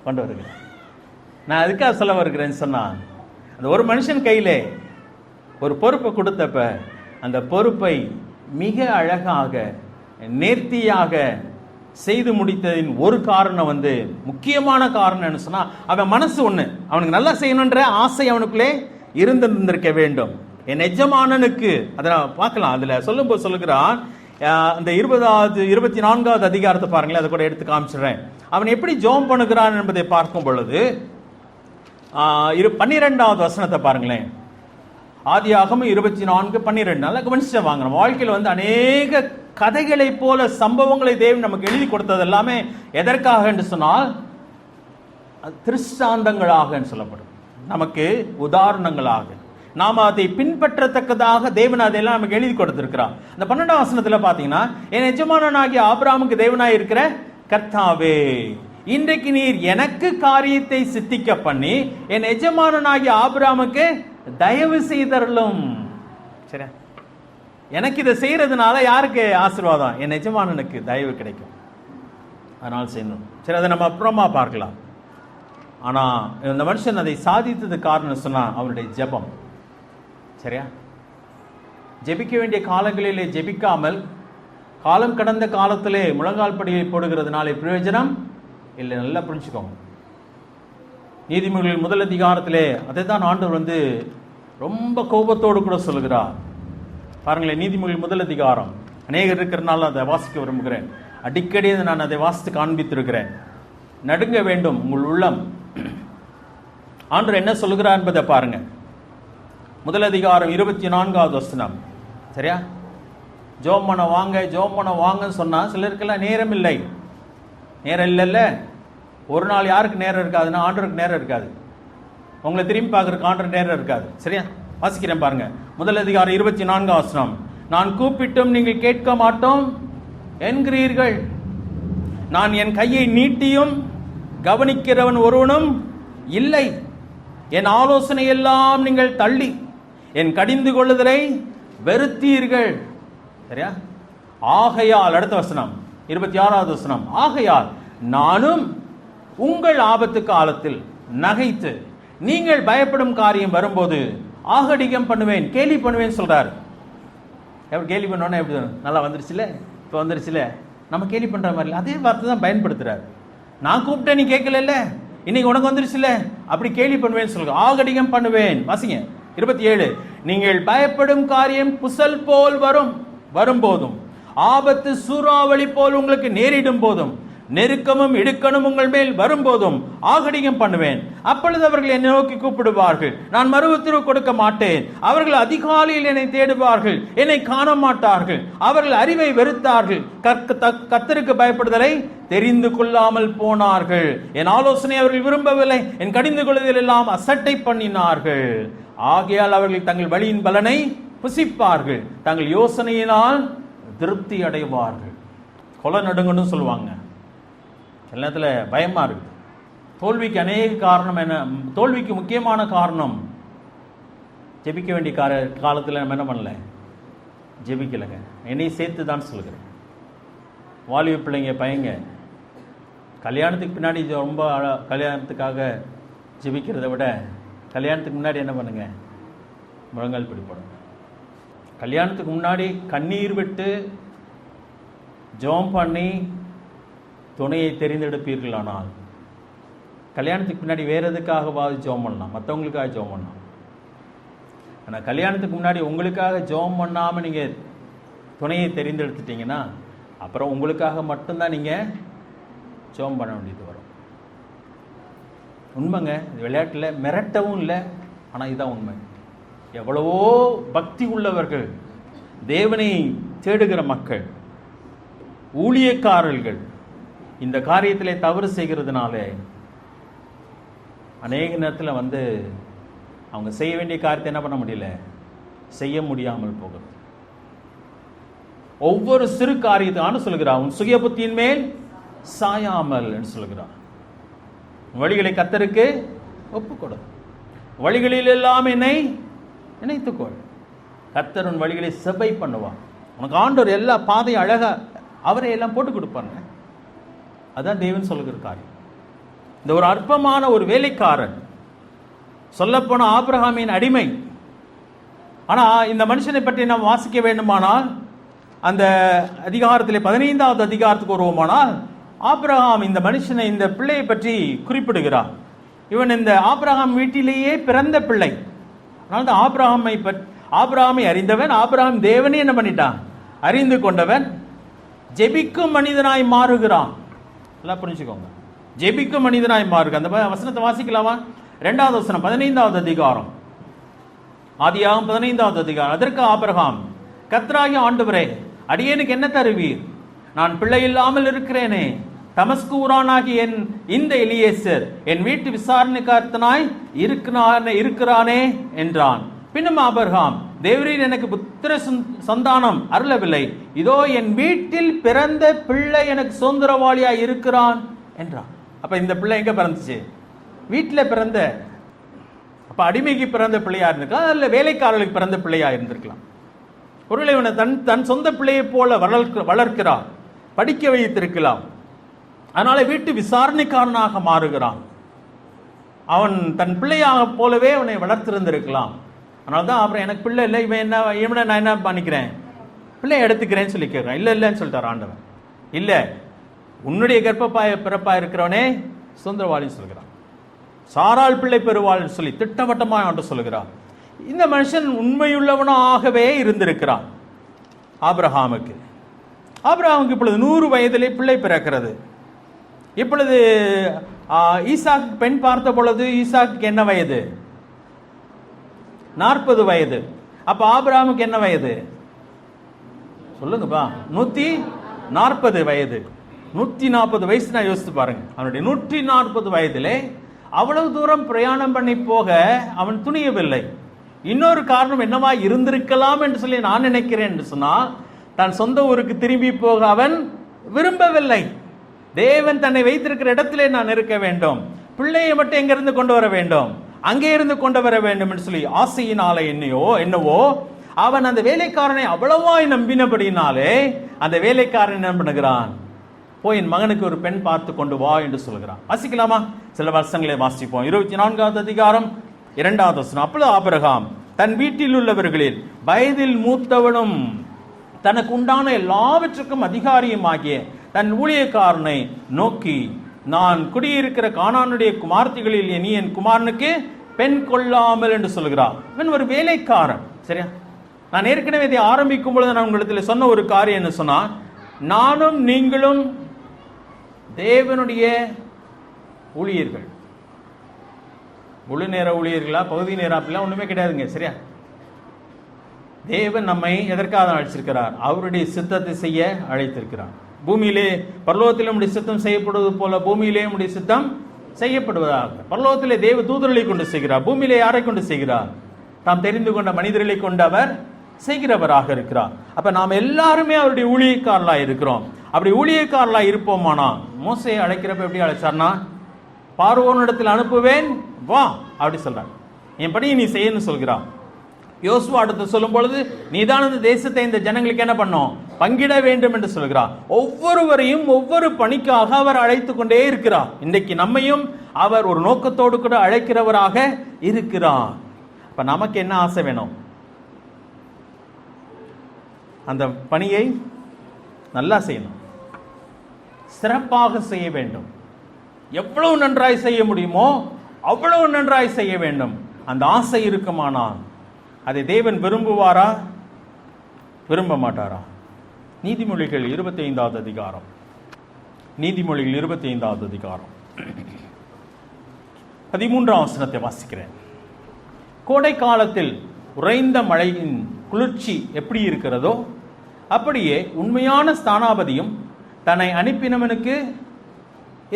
கொண்டு வருகிறேன். நான் அதுக்காக சொல்ல வருகிறேன்னு சொன்னால், அந்த ஒரு மனுஷன் கையிலே ஒரு பொறுப்பை கொடுத்தப்ப அந்த பொறுப்பை மிக அழகாக நேர்த்தியாக செய்து முடித்ததின் ஒரு காரணம் முக்கியமான காரணம் என்ன சொன்னால், அவன் மனசு ஒன்று, அவனுக்கு நல்லா செய்யணுன்ற ஆசை அவனுக்குள்ளே இருந்திருந்திருக்க வேண்டும். என் எஜமானனுக்கு அதை பார்க்கலாம். அதில் சொல்லும்போது சொல்லுகிறான், அந்த 24வது அதிகாரத்தை பாருங்களேன், அதை கூட எடுத்து காமிச்சிடுறேன். அவன் எப்படி ஜெபம் பண்ணுகிறான் என்பதை பார்க்கும் பொழுது 12வது வசனத்தை பாருங்களேன். ஆதியாகமம் 24:12. நல்லா கவனிச்சு வாங்க. நம்ம வாழ்க்கையில் அநேக கதைகளை போல சம்பவங்களை தேவன் நமக்கு எழுதி கொடுத்தது எல்லாமே எதற்காக என்று சொன்னால், திருஷ்டாந்தங்களாக சொல்லப்படும், நமக்கு உதாரணங்களாக, நாம் அதை பின்பற்றத்தக்கதாக தேவன் அதெல்லாம் நமக்கு எழுதி கொடுத்திருக்கிறார். அந்த 12வது வசனத்தில் பார்த்தீங்கன்னா, என் எஜமானனாகிய ஆபிரகாமுக்கு தேவனாய் இருக்கிற கர்த்தாவே, இன்றைக்கு நீர் எனக்கு காரியத்தை சித்திக்க பண்ணி என் எஜமானனாகிய ஆபிரகாமுக்கு தயவு செய்தருளும். சரியா? எனக்கு இதை செய்யறதுனால யாருக்கு ஆசீர்வாதம்? என் எஜமானனுக்கு தயவு கிடைக்கும், அதனால் செய்யணும். சரி, அதை நம்ம அப்புறமா பார்க்கலாம். ஆனால் இந்த மனுஷன் அதை சாதித்தது காரணம் சொன்னால் அவனுடைய ஜெபம். சரியா? ஜெபிக்க வேண்டிய காலங்களிலே ஜெபிக்காமல் காலம் கடந்த காலத்திலே முழங்கால் படியை போடுகிறதுனால பிரயோஜனம் இல்லை. நல்லா புரிஞ்சுக்கோங்க. நீதிமொழிகள் 1 அதிகாரத்திலே அதை தான் ஆண்டவர் ரொம்ப கோபத்தோடு கூட சொல்லுகிறார். பாருங்களேன், நீதிமொழிகள் 1 அதிகாரம், அநேகர் இருக்கிறனால அதை வாசிக்க விரும்புகிறேன். அடிக்கடி நான் அதை வாசித்து காண்பித்திருக்கிறேன். நடுங்க வேண்டும் உங்கள் உள்ளம். ஆண்டவர் என்ன சொல்கிறார் என்பதை பாருங்க. முதல் அதிகாரம் 24வது வசனம். சரியா? ஜோம் பண்ண வாங்க, ஜோம் பண்ண வாங்கன்னு சொன்னா சிலருக்கெல்லாம் நேரம் இல்லை. நேரம் இல்லைல்ல. ஒரு நாள் யாருக்கு நேரம் இருக்காதுன்னா ஆண்டவருக்கு நேரம் இருக்காது. உங்களை திரும்பி பார்க்கறதுக்கு ஆண்டவருக்கு நேரம் இருக்காது. சரியா? வாசிக்கிறேன் பாருங்க. முதல் அதிகாரம் 24வது வசனம். நான் கூப்பிட்டும் நீங்கள் கேட்க மாட்டோம் என்கிறீர்கள், நான் என் கையை நீட்டியும் கவனிக்கிறவன் ஒருவனும் இல்லை, என் ஆலோசனை எல்லாம் நீங்கள் தள்ளி என் கடிந்து கொள்ளுதலை வெறுத்தீர்கள். சரியா? ஆகையால், அடுத்த வசனம் 26வது வசனம். ஆகையால் நானும் உங்கள் ஆபத்து காலத்தில் நகைத்து நீங்கள் பயப்படும் காரியம் வரும்போது ஆகடிகம் பண்ணுவேன், கேலி பண்ணுவேன் சொல்றாரு. எப்படி கேலி பண்ணோன்னா எப்படி நல்லா வந்துருச்சுல, இப்போ வந்துருச்சுல, நம்ம கேலி பண்ற மாதிரி அதே வார்த்தை தான் பயன்படுத்துறாரு. நான் கூப்பிட்டேன் நீ கேட்கல, இன்னைக்கு உனக்கு வந்துருச்சுல, அப்படி கேலி பண்ணுவேன் சொல்லுங்க. ஆகடிகம் பண்ணுவேன். வாசிங்க 27. நீங்கள் பயப்படும் காரியம் புசல் போல் வரும்போதும் ஆபத்து சூறாவளி போல் உங்களுக்கு நேரிடும் போதும் நெருக்கமும் இடுக்கணும் உங்கள் மேல் வரும்போதும் ஆகடிகம் பண்ணுவேன். அப்பொழுது அவர்கள் என்னை நோக்கி கூப்பிடுவார்கள், நான் மறு உத்தரவு கொடுக்க மாட்டேன். அவர்கள் அதிகாலையில் என்னை தேடுவார்கள், என்னை காண மாட்டார்கள். அவர்கள் அறிவை வெறுத்தார்கள், கர்த்தருக்கு பயப்படுதலை தெரிந்து கொள்ளாமல் போனார்கள். என் ஆலோசனை அவர்கள் விரும்பவில்லை, என் கடிந்து கொள்வதில் எல்லாம் அசட்டை பண்ணினார்கள். ஆகையால் அவர்கள் தங்கள் வழியின் பலனை புசிப்பார்கள், தங்கள் யோசனையினால் திருப்தி அடைவார்கள். கொலை நடுங்கன்னு சொல்லுவாங்க. எல்லாத்துல பயமா இருக்கு. தோல்விக்கு அநேக காரணம் என்ன? தோல்விக்கு முக்கியமான காரணம் ஜெபிக்க வேண்டிய காலத்தில் நம்ம என்ன பண்ணல, ஜெபிக்கலைங்க. என்னை சேர்த்து தான் சொல்கிறேன். வாலிப பிள்ளைங்க பையங்க கல்யாணத்துக்கு பின்னாடி ரொம்ப கல்யாணத்துக்காக ஜெபிக்கிறத விட கல்யாணத்துக்கு முன்னாடி என்ன பண்ணுங்க, முழங்கால் பிடிப்படும். கல்யாணத்துக்கு முன்னாடி கண்ணீர் விட்டு ஜெபம் பண்ணி துணையை தெரிந்தெடுப்பீர்களானால் கல்யாணத்துக்கு பின்னாடி வேற எதுக்காகவாது ஜெபம் பண்ணலாம், மற்றவங்களுக்காக ஜெபம் பண்ணலாம். ஆனால் கல்யாணத்துக்கு முன்னாடி உங்களுக்காக ஜெபம் பண்ணாமல் நீங்கள் துணையை தெரிந்தெடுத்துட்டீங்கன்னா அப்புறம் உங்களுக்காக மட்டும்தான் நீங்கள் ஜெபம் பண்ண வேண்டியது வரும். உண்மைங்க, இது விளையாட்டில் மிரட்டவும் இல்லை, ஆனால் இதுதான் உண்மை. எவ்வளவோ பக்தி உள்ளவர்கள், தேவனை தேடுகிற மக்கள், ஊழியக்காரர்கள் இந்த காரியத்திலே தவறு செய்கிறதுனால அநேக நேரத்தில் அவங்க செய்ய வேண்டிய காரியத்தை என்ன பண்ண முடியல, செய்ய முடியாமல் போகிறது. ஒவ்வொரு சிறு காரியத்தான சொல்கிறார், உன் சுய புத்தியின் மேல் சாயாமல் என்று சொல்கிறார். வழிகளை கர்த்தருக்கு ஒப்புக்கொடு, வழிகளில் எல்லாம் என்னை நினைத்துக்கொள். கர்த்தர் உன் வழிகளை செபை பண்ணுவார். உனக்கு ஆண்டவர் எல்லா பாதையும் அழகா அவரை எல்லாம் போட்டு கொடுப்பாங்க. அதான் தேவன் சொல்லுகிற காரியம். இந்த ஒரு அற்பமான ஒரு வேலைக்காரன், சொல்லப்போன ஆபிரகாமின் அடிமை. ஆனா இந்த மனுஷனை பற்றி நாம் வாசிக்க வேண்டுமானால் அந்த அதிகாரத்திலே 15வது அதிகாரத்துக்கு வருவோமானால் ஆபிரகாம் இந்த மனுஷனை, இந்த பிள்ளையை பற்றி குறிப்பிடுகிறார். இவன் இந்த ஆபிரகாம் வீட்டிலேயே பிறந்த பிள்ளை. அதனால ஆபிரகாமை அறிந்தவன், ஆபிரகாம் தேவனே என்ன பண்ணிட்டான், அறிந்து கொண்டவன், ஜெபிக்கும் மனிதனாய் மாறுகிறான். எல்லாம் புரிஞ்சுக்கோங்க, ஜெபிக்கும் மனிதனாய் மாறுக. அந்த வசனத்தை வாசிக்கலாமா? 2வது வசனம் 15வது அதிகாரம், ஆதியாகமம் 15வது அதிகாரம். அதற்கு ஆபிரகாம், கர்த்தராகிய ஆண்டவரே, அடியேனுக்கு என்ன தருவீர்? நான் பிள்ளை இல்லாமல் இருக்கிறேனே. தமஸ்கு ஊரானாகிய இந்த எலியேசர் என் வீட்டு விசாரணைக்காரத்தனாய் இருக்கிறானே என்றான். பின்னும் ஆபிரகாம், தேவரீர் எனக்கு புத்திர சந்தானம் அருளவில்லை, இதோ என் வீட்டில் பிறந்த பிள்ளை எனக்கு சுதந்திரவாளியாய் இருக்கிறான் என்றான். அப்ப இந்த பிள்ளை எங்க பிறந்துச்சு? வீட்டில் பிறந்த, அப்ப அடிமைக்கு பிறந்த பிள்ளையா இருந்திருக்கலாம், இல்ல வேலைக்காரர்களுக்கு பிறந்த பிள்ளையா இருந்திருக்கலாம். ஒருவேளை இவனை தன் சொந்த பிள்ளையை போல வளர்க்கிறான், படிக்க வைத்திருக்கலாம். அதனால வீட்டு விசாரணைக்காரனாக மாறுகிறான். அவன் தன் பிள்ளையாக போலவே அவனை வளர்த்திருந்திருக்கலாம். அதனால்தான் அப்புறம் எனக்கு பிள்ளை இல்லை, இவனை நான் என்ன பண்ணிக்கிறேன், பிள்ளை எடுத்துக்கிறேன்னு சொல்லி கேட்கிறேன். இல்லைன்னு சொல்லிட்டார் ஆண்டவன். இல்லை, உன்னுடைய பிறப்பா இருக்கிறவனே சுதந்திரவாளின்னு சொல்கிறான். சாராள் பிள்ளை பெறுவாள்னு சொல்லி திட்டவட்டமாக ஆண்டு சொல்கிறான். இந்த மனுஷன் உண்மையுள்ளவனாகவே இருந்திருக்கிறான் ஆபிரகாமுக்கு. ஆபிரகாமுக்கு இப்பொழுது 100 வயதிலே பிள்ளை பிறக்கிறது. இப்பொழுது ஈசாக்கு பெண் பார்த்த பொழுது ஈசாக்கு என்ன வயது? 40 வயது. அப்ப ஆபிரகாமுக்கு என்ன வயது சொல்லுங்கப்பா? 140 வயது. 140 வயசு நான் யோசித்து பாருங்க. அவனுடைய 140 வயதிலே அவ்வளவு தூரம் பிரயாணம் பண்ணி போக அவன் துணியவில்லை. இன்னொரு காரணம் என்னவா இருந்திருக்கலாம் என்று சொல்லி நான் நினைக்கிறேன் என்று சொன்னால், தன் சொந்த ஊருக்கு திரும்பி போக அவன் விரும்பவில்லை. தேவன் தன்னை வைத்திருக்கிற இடத்திலே நான் இருக்க வேண்டும், பிள்ளையை மட்டும் எங்கிருந்து கொண்டு வர வேண்டும், அங்கே இருந்து கொண்டு வர வேண்டும் என்று சொல்லி ஆசையினால என்னவோ அவன் அந்த வேலைக்காரனை அவ்வளவாய் நம்பினபடினாலே அந்த வேலைக்காரன் என்ன பண்ணுகிறான்? போய் என் மகனுக்கு ஒரு பெண் பார்த்து கொண்டு வா என்று சொல்கிறான். வாசிக்கலாமா? சில வருஷங்களை வாசிப்போம். 24வது அதிகாரம் 2வது வசனம். அப்பொழுது ஆபிரகாம் தன் வீட்டில் உள்ளவர்களில் வயதில் மூத்தவனும் தனக்கு உண்டான எல்லாவற்றுக்கும் அதிகாரியுமாகிய தன் ஊழியக்காரனை நோக்கி, நான் குடியிருக்கிற கானானுடைய குமார்த்திகளில் நீ என் குமாரனுக்கு பெண் கொள்ளாமல் என்று சொல்கிறார். இவன் ஒரு வேலைக்காரன். சரியா? நான் ஏற்கனவே இதை ஆரம்பிக்கும் பொழுது நான் உங்களுக்கு சொன்ன ஒரு காரியம் என்ன சொன்னா, நானும் நீங்களும் தேவனுடைய ஊழியர்கள். முழு நேர ஊழியர்களா, பகுதி நேரம் அப்படிலாம் ஒண்ணுமே கிடையாதுங்க. சரியா? தேவன் நம்மை எதற்காக அழைச்சிருக்கிறார்? அவருடைய சித்தத்தை செய்ய அழைத்திருக்கிறார். பூமியிலே பரலோகத்திலே நம்முடைய சித்தம் செய்யப்படுவது போல பூமியிலே நம்முடைய சித்தம் செய்யப்படுவதாக. பரலோகத்திலே தேவ தூதர்களை கொண்டு செய்கிறார், பூமியிலே யாரை கொண்டு செய்கிறார்? தாம் தெரிந்து கொண்ட மனிதர்களை கொண்டு அவர் செய்கிறவராக இருக்கிறார். அப்ப நாம் எல்லாருமே அவருடைய ஊழியக்காரர்களாக இருக்கிறோம். அப்படி ஊழியக்காரர்களாக இருப்போமானா, மோசையை அழைக்கிறப்ப எப்படி அழைச்சார்னா, பார்வோனிடத்தில் அனுப்புவேன் வா அப்படி சொல்றார். என் பணியை நீ செய்யணும்னு சொல்கிறார். யோசுவா அடுத்து சொல்லும் பொழுது, நீதான் இந்த தேசத்தை இந்த ஜனங்களுக்கு என்ன பண்ணும்? பங்கிட வேண்டும் என்று சொல்கிறார். ஒவ்வொருவரையும் ஒவ்வொரு பணிக்காக அவர் அழைத்து கொண்டே இருக்கிறார். இன்றைக்கு நம்மையும் அவர் ஒரு நோக்கத்தோடு கூட அழைக்கிறவராக இருக்கிறார். அப்ப நமக்கு என்ன ஆசை வேணும்? அந்த பணியை நல்லா செய்யணும், சிறப்பாக செய்ய வேண்டும். எவ்வளவு நன்றாய் செய்ய முடியுமோ அவ்வளவு நன்றாய் செய்ய வேண்டும். அந்த ஆசை இருக்குமானால் அதை தேவன் விரும்புவாரா, விரும்ப மாட்டாரா? நீதிமொழிகள் 25வது அதிகாரம், நீதிமொழிகள் 25வது அதிகாரம் 13ஆம் வசனத்தை வாசிக்கிறேன். கோடை காலத்தில் உறைந்த மழையின் குளிர்ச்சி எப்படி இருக்கிறதோ அப்படியே உண்மையான ஸ்தானாபதியும் தன்னை அனுப்பினவனுக்கு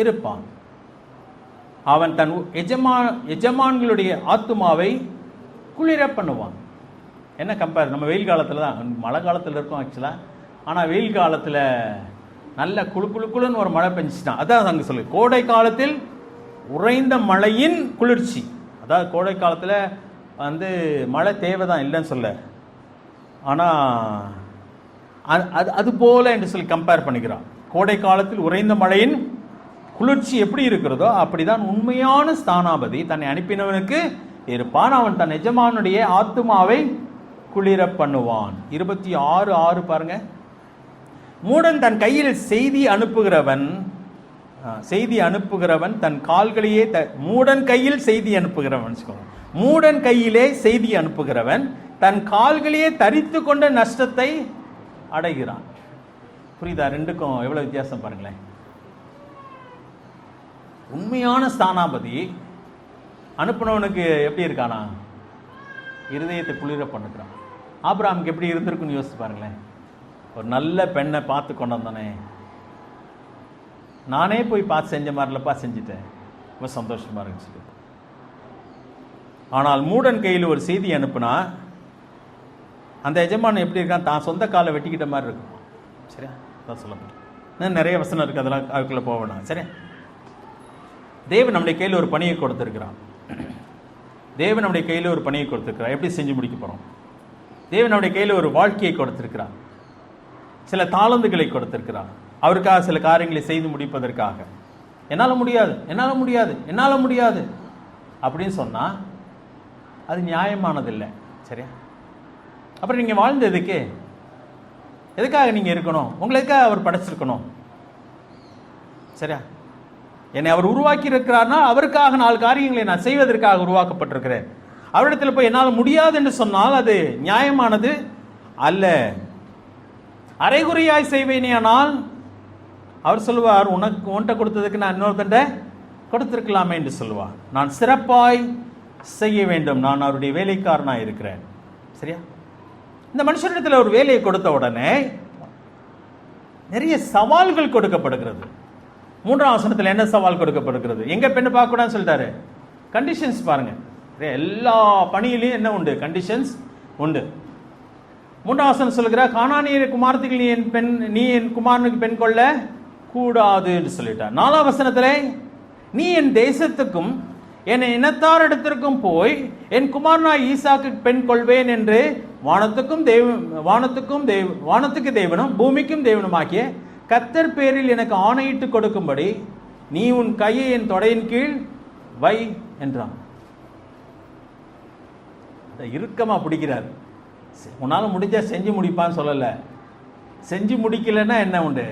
இருப்பான். அவன் தன் எஜமான்களுடைய ஆத்துமாவை குளிர பண்ணுவான். என்ன கம்பேர்? நம்ம வெயில் காலத்தில் தான், மழை காலத்தில் இருக்கும் ஆக்சுவலாக. ஆனால் வெயில் காலத்தில் நல்ல குளுன்னு ஒரு மழை பெஞ்சிட்டான். அதான் அங்கே சொல்லு, கோடை காலத்தில் உறைந்த மழையின் குளிர்ச்சி. அதாவது கோடை காலத்தில் மழை தேவைதான், இல்லைன்னு சொல்ல. ஆனால் அது போல என்று சொல்லி கம்பேர் பண்ணிக்கிறான். கோடை காலத்தில் உறைந்த மழையின் குளிர்ச்சி எப்படி இருக்கிறதோ அப்படிதான் உண்மையான ஸ்தானாபதி தன்னை அனுப்பினவனுக்கு இருப்பான். அவன் தன் எஜமானுடைய ஆத்துமாவை குளிர பண்ணுவான். 26:6 பாருங்க. மூடன் தன் கையில் செய்தி அனுப்புகிறவன் தன் கால்களையே மூடன் கையில் செய்தி அனுப்புகிறவன் மூடன் கையிலே செய்தி அனுப்புகிறவன் தன் கால்களையே தரித்து கொண்ட நஷ்டத்தை அடைகிறான். புரியுதா? ரெண்டுக்கும் எவ்வளவு வித்தியாசம் பாருங்களேன். உண்மையான ஸ்தானாபதி அனுப்புனவனுக்கு எப்படி இருக்கானா? இருதயத்தை குளிர பண்ணுறான். ஆபிரகாமுக்கு எப்படி இருந்திருக்குன்னு யோசிச்சு பாருங்களேன். ஒரு நல்ல பெண்ணை பார்த்து கொண்டு வந்தானே, நானே போய் பார்த்து செஞ்ச மாதிரிலப்பா செஞ்சுட்டேன், ரொம்ப சந்தோஷமா இருந்துச்சு. ஆனால் மூடன் கையில் ஒரு செய்தி அனுப்புனா அந்த எஜமான் எப்படி இருக்கான்? தான் சொந்த காலை வெட்டிக்கிட்ட மாதிரி இருக்கும். சரியா? அதான் சொல்ல முடியும். நிறைய வசனம் இருக்கு, அதெல்லாம் அதுக்குள்ள போவேன். சரியா? தேவன் நம்முடைய கையில் ஒரு பணியை கொடுத்திருக்கிறான். தேவன் நம்முடைய கையில் ஒரு பணியை கொடுத்திருக்கிறார். எப்படி செஞ்சு முடிக்க போறோம்? தேவன் நம்முடைய கையில் ஒரு வாழ்க்கையை கொடுத்திருக்கிறார், சில தாளந்துகளை கொடுத்திருக்கிறார். அவருக்காக சில காரியங்களை செய்து முடிப்பதற்காக. என்னால் முடியாது அப்படின்னு சொன்னா அது நியாயமானதில்லை. சரியா? அப்புறம் நீங்க வாழ்ந்ததுக்கு எதுக்காக நீங்க இருக்கணும்? உங்களுக்காக அவர் படைச்சிருக்கணும். சரியா? என்னை அவர் உருவாக்கி இருக்கிறார்னா அவருக்காக 4 காரியங்களை நான் செய்வதற்காக உருவாக்கப்பட்டிருக்கிறேன். அவரிடத்தில் போய் என்னால் முடியாது என்று சொன்னால் அது நியாயமானது அல்ல. அரைகுறையாய் செய்வேனே ஆனால் அவர் சொல்லுவார், உன்கிட்ட கொடுத்ததுக்கு நான் இன்னொருத்தண்ட கொடுத்திருக்கலாமே என்று சொல்லுவார். நான் சிறப்பாய் செய்ய வேண்டும், நான் அவருடைய வேலைக்காரனாக இருக்கிறேன். சரியா? இந்த மனுஷனிடத்தில் ஒரு வேலையை கொடுத்த உடனே நிறைய சவால்கள் கொடுக்கப்படுகிறது. 3ஆம் வசனத்தில் என்ன சவால் கொடுக்கப்படுகிறது? எங்க பெண்ணு பார்க்க கூடாதுன்னு சொல்லிட்டாரு. கண்டிஷன்ஸ் பாருங்க. எல்லா பணியிலையும் என்ன உண்டு? கண்டிஷன்ஸ் உண்டு. 3ஆம் வசனம் சொல்லுகிறார், கானானிய குமாரத்திகள் நீ என் குமாரனுக்கு பெண் கொள்ள கூடாது என்று சொல்லிட்டார். 4ஆம் வசனத்திலே, நீ என் தேசத்துக்கும் என் இனத்தார் இடத்திற்கும் போய் என் குமாரனாய் ஈசாக்கு பெண் கொள்வேன் என்று வானத்துக்கு தேவனும் பூமிக்கும் தேவனுமாகிய கர்த்தர் பேரில் எனக்கு ஆணையிட்டு கொடுக்கும்படி நீ உன் கையை என் தொடையின் கீழ் வை என்றான். இறுக்கமா பிடிக்கிறார். உன்னால முடிஞ்சா செஞ்சு முடிப்பான்னு சொல்லல. செஞ்சு முடிக்கலன்னா என்ன உண்டு?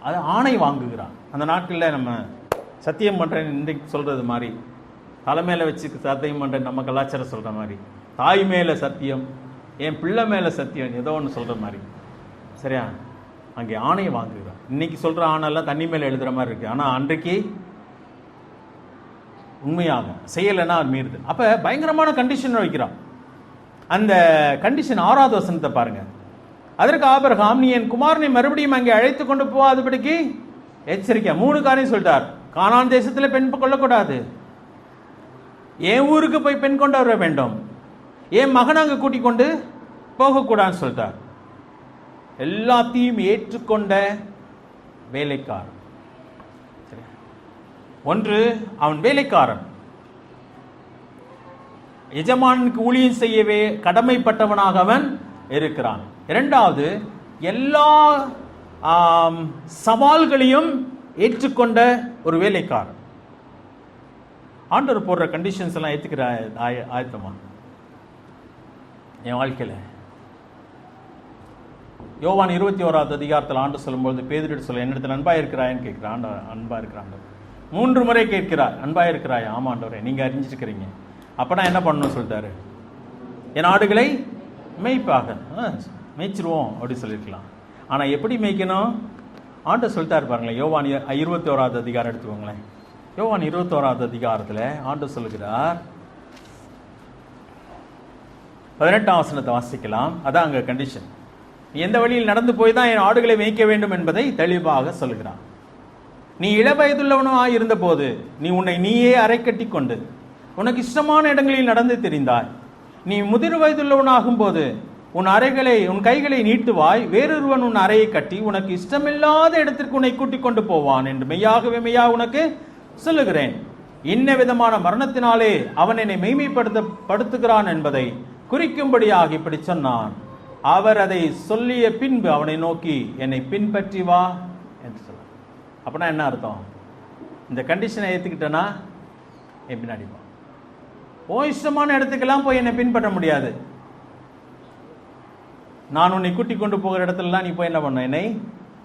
அது ஆணை வாங்குகிறான். அந்த நாட்களில் நம்ம சத்தியம் பண்ணுறேன் இன்றைக்கு சொல்கிறது மாதிரி, தலை மேலே வச்சு சத்தியம் பண்ணுறேன் நம்ம கலாச்சாரம் சொல்கிற மாதிரி, தாய் மேலே சத்தியம், என் பிள்ளை மேலே சத்தியம், ஏதோ ஒன்று சொல்கிற மாதிரி. சரியா? அங்கே ஆணை வாங்குகிறான். இன்னைக்கு சொல்கிற ஆணையெல்லாம் தண்ணி மேலே எழுதுகிற மாதிரி இருக்குது. ஆனால் அன்றைக்கு உண்மையாக செய்யலைன்னா அது மீறுது. அப்போ பயங்கரமான கண்டிஷன் வைக்கிறான். அந்த கண்டிஷன் 6ஆவது வசனத்தை பாருங்க. அதற்கு ஆபிரகாம், நீ என் குமாரனை மறுபடியும் அங்கே அழைத்து கொண்டு போகாதபடிக்கு எச்சரிக்கை. 3 காரியம் சொல்லிட்டார். கானான் தேசத்தில் பெண் கொள்ளக்கூடாது, என் ஊருக்கு போய் பெண் கொண்டு வர வேண்டும், என் மகனை அங்கே கூட்டிக் கொண்டு போகக்கூடாதுன்னு சொல்லிட்டார். எல்லாத்தையும் ஏற்றுக்கொண்ட வேலைக்காரன். ஒன்று, அவன் வேலைக்காரன், எஜமானுக்கு ஊழியம் செய்யவே கடமைப்பட்டவனாக அவன் இருக்கிறான். 2வது, எல்லா சவால்களையும் ஏற்றுக்கொண்ட ஒரு வேலைக்காரன். ஆண்டவர் போடுற கண்டிஷன்ஸ் எல்லாம் ஏற்றுக்கிற ஆயத்தமா என் வாழ்க்கையில்? யோவான் 21வது அதிகாரத்தில் ஆண்டு சொல்லும்போது பேதுரு சொல்ல, என்னிடத்தில் அன்பா இருக்கிறாயன்னு கேட்கிறான். அன்பா இருக்கிறான் 3 முறை கேட்கிறார். அன்பா இருக்கிறாயா? ஆமா ஆண்டவரே, நீங்க அறிஞ்சிருக்கிறீங்க. அப்பனா என்ன பண்ணணும்னு சொல்லிட்டாரு, என் ஆடுகளை மேய்ப்பாக மேய்ச்சிருவோம் அப்படி சொல்லியிருக்கலாம். ஆனால் எப்படி மேய்க்கணும் ஆண்டு சொல்லிட்டாரு பாருங்களேன். யோவான் 21வது அதிகாரம் எடுத்துக்கோங்களேன். யோவான் 21வது அதிகாரத்தில் ஆண்டு சொல்லுகிறார். 18ஆம் வசனத்தை வாசிக்கலாம். அதான் அங்கே கண்டிஷன். நீ எந்த வழியில் நடந்து போய் தான் என் ஆடுகளை மேய்க்க வேண்டும் என்பதை தெளிவாக சொல்லுகிறான். நீ இளவயதுள்ளவனாக இருந்த போது நீ உன்னை நீயே அரை கட்டி கொண்டு உனக்கு இஷ்டமான இடங்களில் நடந்து தெரிந்தாய். நீ முதிர் வயதுள்ளவனாகும் போது உன் கைகளை நீட்டுவாய், வேறொருவன் உன் அறையை கட்டி உனக்கு இஷ்டமில்லாத இடத்திற்கு உன்னை கூட்டிக் கொண்டு போவான் என்று மெய்யாகவே மெய்யாக உனக்கு சொல்லுகிறேன். இன்ன விதமான மரணத்தினாலே அவன் என்னை மெய்மைப்படுத்துகிறான் என்பதை குறிக்கும்படியாக இப்படி சொன்னான். அவர் அதை சொல்லிய பின்பு அவனை நோக்கி என்னை பின்பற்றி வா என்று சொன்னார். அப்படின்னா என்ன அர்த்தம்? இந்த கண்டிஷனை ஏற்றுக்கிட்டேன்னா என் பின்னாடி வா. ஓ இஷ்டமான இடத்துக்கெல்லாம் போய் என்னை பின்பற்ற முடியாது. நான் உன்னை கூட்டிக் கொண்டு போகிற இடத்துலலாம் நீ போய் என்ன பண்ண? என்னை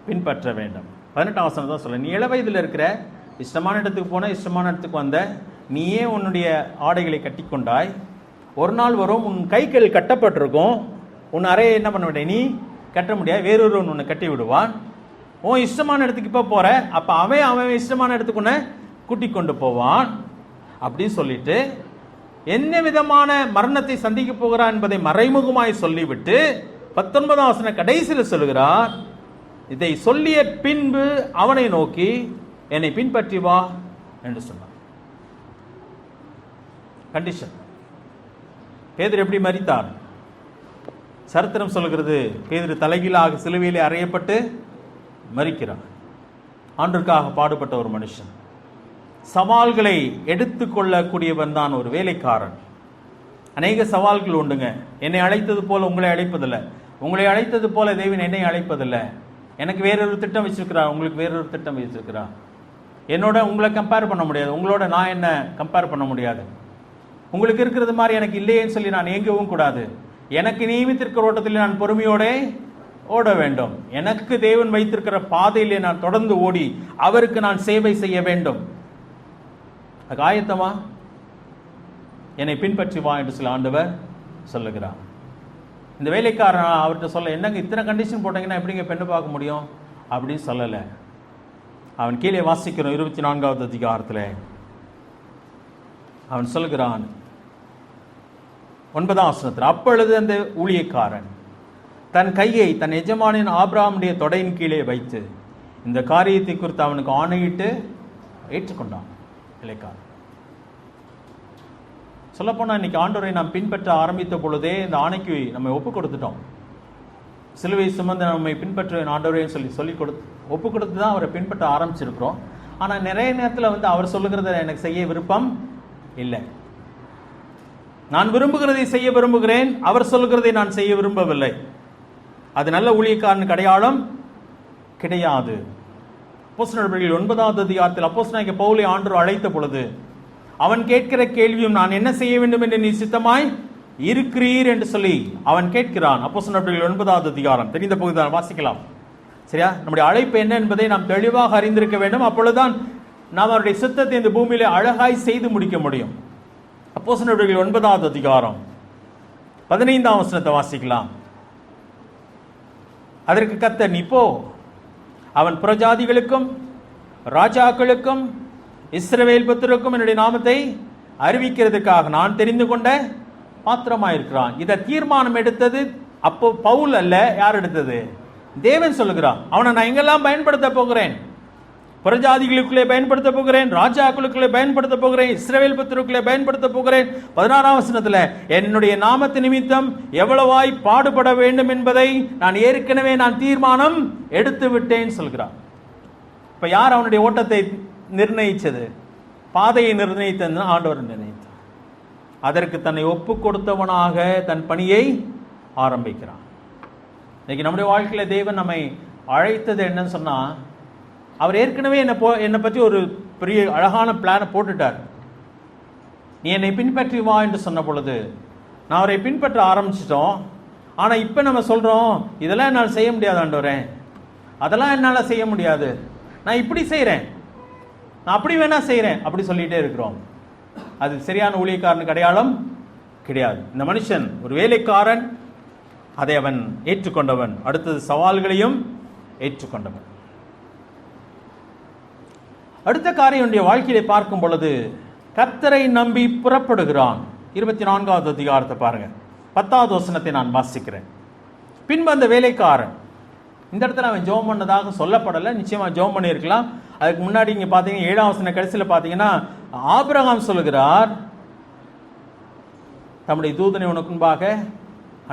பின்பற்ற வேண்டும். 18ஆம் வசனம் தான் சொல்ல, நீ இளவயதில் இருக்கிற, இஷ்டமான இடத்துக்கு போன, இஷ்டமான இடத்துக்கு வந்த, நீயே உன்னுடைய ஆடைகளை கட்டி கொண்டாய். ஒரு நாள் வரும் உன் கைகள் கட்டப்பட்டிருக்கும், உன் அறையை என்ன பண்ண விட நீ கட்ட முடியாது, வேறொருவன் உன்னை கட்டி விடுவான். உன் இஷ்டமான இடத்துக்கு இப்போ போற, அப்போ அவன் இஷ்டமான இடத்துக்கு உன்னை கூட்டிக் கொண்டு போவான் அப்படின்னு சொல்லிட்டு என்ன விதமான மரணத்தை சந்திக்க போகிறான் என்பதை மறைமுகமாய் சொல்லிவிட்டு 19ஆம் வசனம் கடைசியில் சொல்லுகிறார், இதை சொல்லிய பின்பு அவனை நோக்கி என்னை பின்பற்றி வா என்று சொன்னார். கண்டிஷன். பேதுரு எப்படி மரித்தார்? சரித்திரம் சொல்லுகிறது, பேதுரு தலைகீழாக சிலுவையிலே அறையப்பட்டு மரிக்கிறார். ஆண்டவருக்காக பாடுபட்ட ஒரு மனுஷன், சவால்களை எடுத்துக்கொள்ளக்கூடியவன் தான் ஒரு வேலைக்காரன். அநேக சவால்கள் உண்டுங்க. என்னை அழைத்தது போல உங்களை அழைப்பதில்லை, உங்களை அழைத்தது போல தேவன் என்னை அழைப்பதில்லை. எனக்கு வேறொரு திட்டம் வச்சிருக்கிறார், உங்களுக்கு வேறொரு திட்டம் வச்சிருக்கிறார். என்னோட உங்களை கம்பேர் பண்ண முடியாது, உங்களோட நான் என்ன கம்பேர் பண்ண முடியாது. உங்களுக்கு இருக்கிறது மாதிரி எனக்கு இல்லையேன்னு சொல்லி நான் ஏங்கவும் கூடாது. எனக்கு நியமித்திருக்கிற ஓட்டத்தில் நான் பொறுமையோட ஓட வேண்டும். எனக்கு தேவன் வைத்திருக்கிற பாதையிலே நான் தொடர்ந்து ஓடி அவருக்கு நான் சேவை செய்ய வேண்டும். ஆயத்தமா? என்னை பின்பற்றி வா என்று சில ஆண்டவர் சொல்லுகிறார். இந்த வேலைக்காரன் அவர்கிட்ட சொல்ல, என்னங்க இத்தனை கண்டிஷன் போட்டீங்கன்னா எப்படிங்க பெண்ணு பார்க்க முடியும் அப்படின்னு சொல்லலை. அவன் கீழே வாசிக்கிறோம் 24வது அதிகாரத்தில் அவன் சொல்கிறான் 9ஆம் வசனத்தில், அப்பொழுது அந்த ஊழியக்காரன் தன் கையை தன் எஜமானின் ஆபிரகாமுடைய தொடையின் கீழே வைத்து இந்த காரியத்தை குறித்து அவனுக்கு ஆணையிட்டு ஏற்றுக்கொண்டான். வேலைக்காரன் சொல்லப்போனால் இன்னைக்கு ஆண்டவரை நாம் பின்பற்ற ஆரம்பித்த பொழுதே இந்த ஆணைக்கு நம்ம ஒப்பு கொடுத்துட்டோம். சிலுவை சுமந்து நம்மை பின்பற்ற ஆண்டவரையும் சொல்லி கொடுத்து ஒப்பு கொடுத்து தான் அவரை பின்பற்ற ஆரம்பிச்சிருக்கிறோம். ஆனால் நிறைய நேரத்தில் அவர் சொல்லுகிறத எனக்கு செய்ய விருப்பம் இல்லை. நான் விரும்புகிறதை செய்ய விரும்புகிறேன், அவர் சொல்லுகிறதை நான் செய்ய விரும்பவில்லை. அது நல்ல ஊழியக்காரனுக்கு அடையாளம் கிடையாது. அப்போஸ்தலர்கள் 9வது அதிகாரத்தில் அப்போஸ்தலனாகிய பவுலை ஆண்டவர் அழைத்த பொழுது அவன் கேட்கிற கேள்வியும், நான் என்ன செய்ய வேண்டும் என்று நீ சித்தமாய் இருக்கிறீர் என்று சொல்லி அவன் கேட்கிறான். அப்போஸ்தலர்கள் 9வது அதிகாரம் தெரிந்த பகுதிதான் வாசிக்கலாம். சரியா? நம்முடைய அழைப்பு என்ன என்பதை நாம் தெளிவாக அறிந்திருக்க வேண்டும். அப்பொழுதுதான் நாம் அவருடைய சித்தத்தை இந்த பூமியில அழகாய் செய்து முடிக்க முடியும். அப்போஸ்தலர்கள் 9வது அதிகாரம் 15ஆம் வசனத்தை வாசிக்கலாம். அதற்கு கர்த்தர், நீ போ, அவன் புறஜாதிகளுக்கும் ராஜாக்களுக்கும் இஸ்ரவேல் புத்திரருக்கும் என்னுடைய நாமத்தை அறிவிக்கிறதுக்காக நான் தெரிந்து கொண்ட பாத்திரமாயிருக்கிறான். இதை தீர்மானம் எடுத்தது அப்போ பவுல் அல்ல. யார் எடுத்தது? தேவன் சொல்லுகிறான். அவனை நான் எங்கெல்லாம் பயன்படுத்த போகிறேன், புறஜாதிகளுக்குள்ளே பயன்படுத்த போகிறேன், ராஜாக்களுக்குள்ளே பயன்படுத்த போகிறேன், இஸ்ரவேல் புத்திரருக்குள்ளே பயன்படுத்த போகிறேன். 16ஆம் வசனத்தில், என்னுடைய நாமத்து நிமித்தம் எவ்வளவாய் பாடுபட வேண்டும் என்பதை நான் ஏற்கனவே தீர்மானம் எடுத்து விட்டேன் சொல்கிறான். இப்ப யார் அவனுடைய ஓட்டத்தை நிர்ணயிச்சது? பாதையை நிர்ணயித்தது ஆண்டவர் நிர்ணயித்தார். அதற்கு தன்னை ஒப்பு கொடுத்தவனாக தன் பணியை ஆரம்பிக்கிறான். இன்னைக்கு நம்முடைய வாழ்க்கையில தேவன் நம்மை அழைத்தது என்னன்னு சொன்னா, அவர் ஏற்கனவே என்னை பற்றி ஒரு பெரிய அழகான பிளானை போட்டுட்டார். நீ என்னை பின்பற்றி வா என்று சொன்ன பொழுது நான் அவரை பின்பற்ற ஆரம்பிச்சிட்டோம். ஆனால் இப்போ நம்ம சொல்கிறோம், இதெல்லாம் என்னால் செய்ய முடியாது ஆண்டவரே, அதெல்லாம் என்னால் செய்ய முடியாது, நான் இப்படி செய்கிறேன், நான் அப்படி வேணா செய்கிறேன், அப்படி சொல்லிகிட்டே இருக்கிறோம். அது சரியான ஊழியக்காரனுக்கு அடையாளம் கிடையாது. இந்த மனுஷன் ஒரு வேலைக்காரன், அதை அவன் ஏற்றுக்கொண்டவன். அடுத்தது சவால்களையும் ஏற்றுக்கொண்டவன். அடுத்த காரியம் வாழ்க்கையை பார்க்கும் பொழுது கர்த்தரை நம்பி புறப்படுகிறான். 24வது அதிகாரத்தை பாருங்க, 10வது வசனத்தை நான் வாசிக்கிறேன். பின்பு அந்த வேலைக்காரன், இந்த இடத்துல அவன் ஜெபம் பண்ணதாக சொல்லப்படலை, நிச்சயமா ஜெபம் பண்ணியிருக்கலாம். அதுக்கு முன்னாடி இங்கே பார்த்தீங்கன்னா 7ஆம் வசன கடைசியில் பார்த்தீங்கன்னா ஆபிரகாம் சொல்லுகிறார், தம்முடைய தூதனை உனக்கு முன்பாக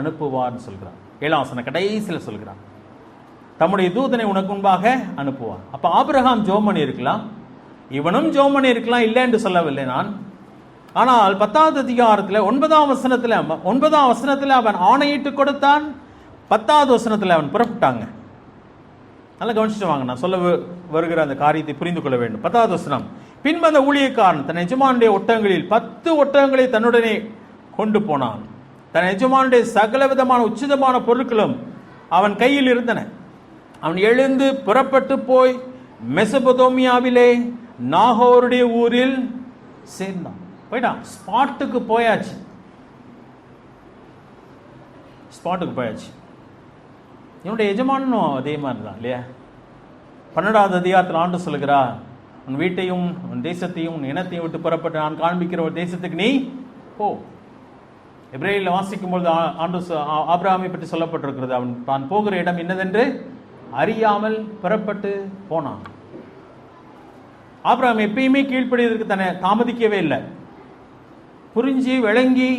அனுப்புவார்னு சொல்கிறார். 7ஆம் வசன கடைசியில் சொல்கிறார், தம்முடைய தூதனை உனக்கு முன்பாக அனுப்புவார். அப்ப ஆபிரகாம் ஜெபம் பண்ணி இருக்கலாம், இவனும் ஜெபம் பண்ணி இருக்கலாம், இல்லை என்று சொல்லவில்லை நான். ஆனால் 10வது அதிகாரத்தில் 9ஆம் வசனத்தில் அவன் ஆணையிட்டு கொடுத்தான். 10வது வசனத்தில் அவன் புறப்பட்டாங்க. நல்லா கவனிச்சுட்டு வாங்க, நான் சொல்ல வருகிற அந்த காரியத்தை புரிந்து கொள்ள வேண்டும். 10வது வசனம், பின்பு அந்த ஊழியக்காரன் தன் எஜமானுடைய ஒட்டகங்களில் 10 ஒட்டகங்களை தன்னுடனே கொண்டு போனான். தன் எஜமானுடைய சகல விதமான உச்சிதமான பொருட்களும் அவன் கையில் இருந்தன. அவன் எழுந்து புறப்பட்டு போய் மெசபதோமியாவிலே நாகோருடைய ஊரில் சேர்ந்தான். போயிட்டான், ஸ்பாட்டுக்கு போயாச்சு. இவனுடைய எஜமானும் அதே மாதிரி தான் இல்லையா? 12வது அதிகாரத்தில் ஆண்டு சொல்லுகிறா, உன் வீட்டையும் உன் தேசத்தையும் உன் இனத்தையும் விட்டு புறப்பட்டு நான் காண்பிக்கிற ஒரு தேசத்துக்கு நீ போ. எபிரேயரில் வாசிக்கும் பொழுது ஆண்டு ஆபிரகாமை பற்றி சொல்லப்பட்டிருக்கிறது, அவன் தான் போகிற இடம் என்னதென்று அறியாமல் புறப்பட்டு போனான். ஆபிரகாம் எப்பயுமே கீழ்ப்படிவதற்கு தன்னை தாமதிக்கவே இல்லை, புரிஞ்சு விளங்கி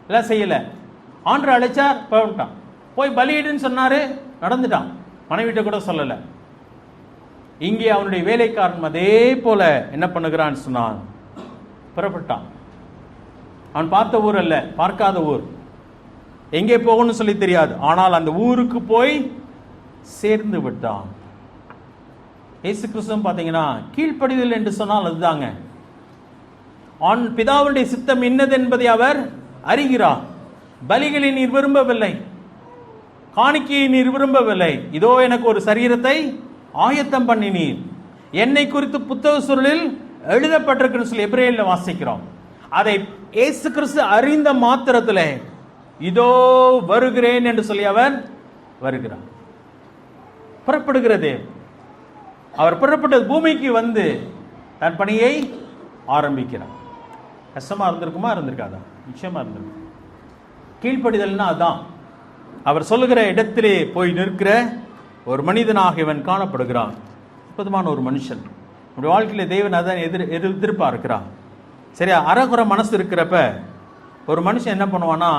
எல்லாம் செய்யல. ஆண்டவர் அழைச்சார், போய்விட்டான். போய் பலியிடுன்னு சொன்னாரு, நடந்துட்டான். மனைவிட்ட கூட சொல்லல. இங்கே அவனுடைய வேலைக்காரன் அதே போல என்ன பண்ணுகிறான்னு சொன்னான், புறப்பட்டான். அவன் பார்த்த ஊர் அல்ல, பார்க்காத ஊர், எங்கே போகணும்னு சொல்லி தெரியாது, ஆனால் அந்த ஊருக்கு போய் சேர்ந்து விட்டான். இயேசு கிறிஸ்துவும் பார்த்தீங்கன்னா கீழ்ப்படிதல் என்று சொன்னால் அதுதாங்க. பிதாவுடைய சித்தம் என்னது என்பதை அவர் அறிகிறார். பலிகளை நீர் விரும்பவில்லை, காணிக்கையை நீர் விரும்பவில்லை, இதோ எனக்கு ஒரு சரீரத்தை ஆயத்தம் பண்ணினீர், என்னை குறித்து புத்தக சுருளில் எழுதப்பட்டிருக்குன்னு சொல்லி எபிரேயரில் வாசிக்கிறோம். அதை இயேசு கிறிஸ்து அறிந்த மாத்திரத்தில் இதோ வருகிறேன் என்று சொல்லி அவர் வருகிறார். புறப்படுகிற தேவன். அவர் புறப்பட்ட பூமிக்கு வந்து தன் பணியை ஆரம்பிக்கிறார். கஷ்டமா இருந்திருக்குமா? இருந்திருக்காதா? நிச்சயமா இருந்திருக்கும். கீழ்ப்படிதல்னா அதான். அவர் சொல்லுகிற இடத்திலே போய் நிற்கிற ஒரு மனிதனாக இவன் காணப்படுகிறான். அற்புதமான ஒரு மனுஷன். நம்முடைய வாழ்க்கையில தேவன் அதான் எதிர்பார்க்கிறான். சரியா? அறகுறை மனசு இருக்கிறப்ப ஒரு மனுஷன் என்ன பண்ணுவான்னா,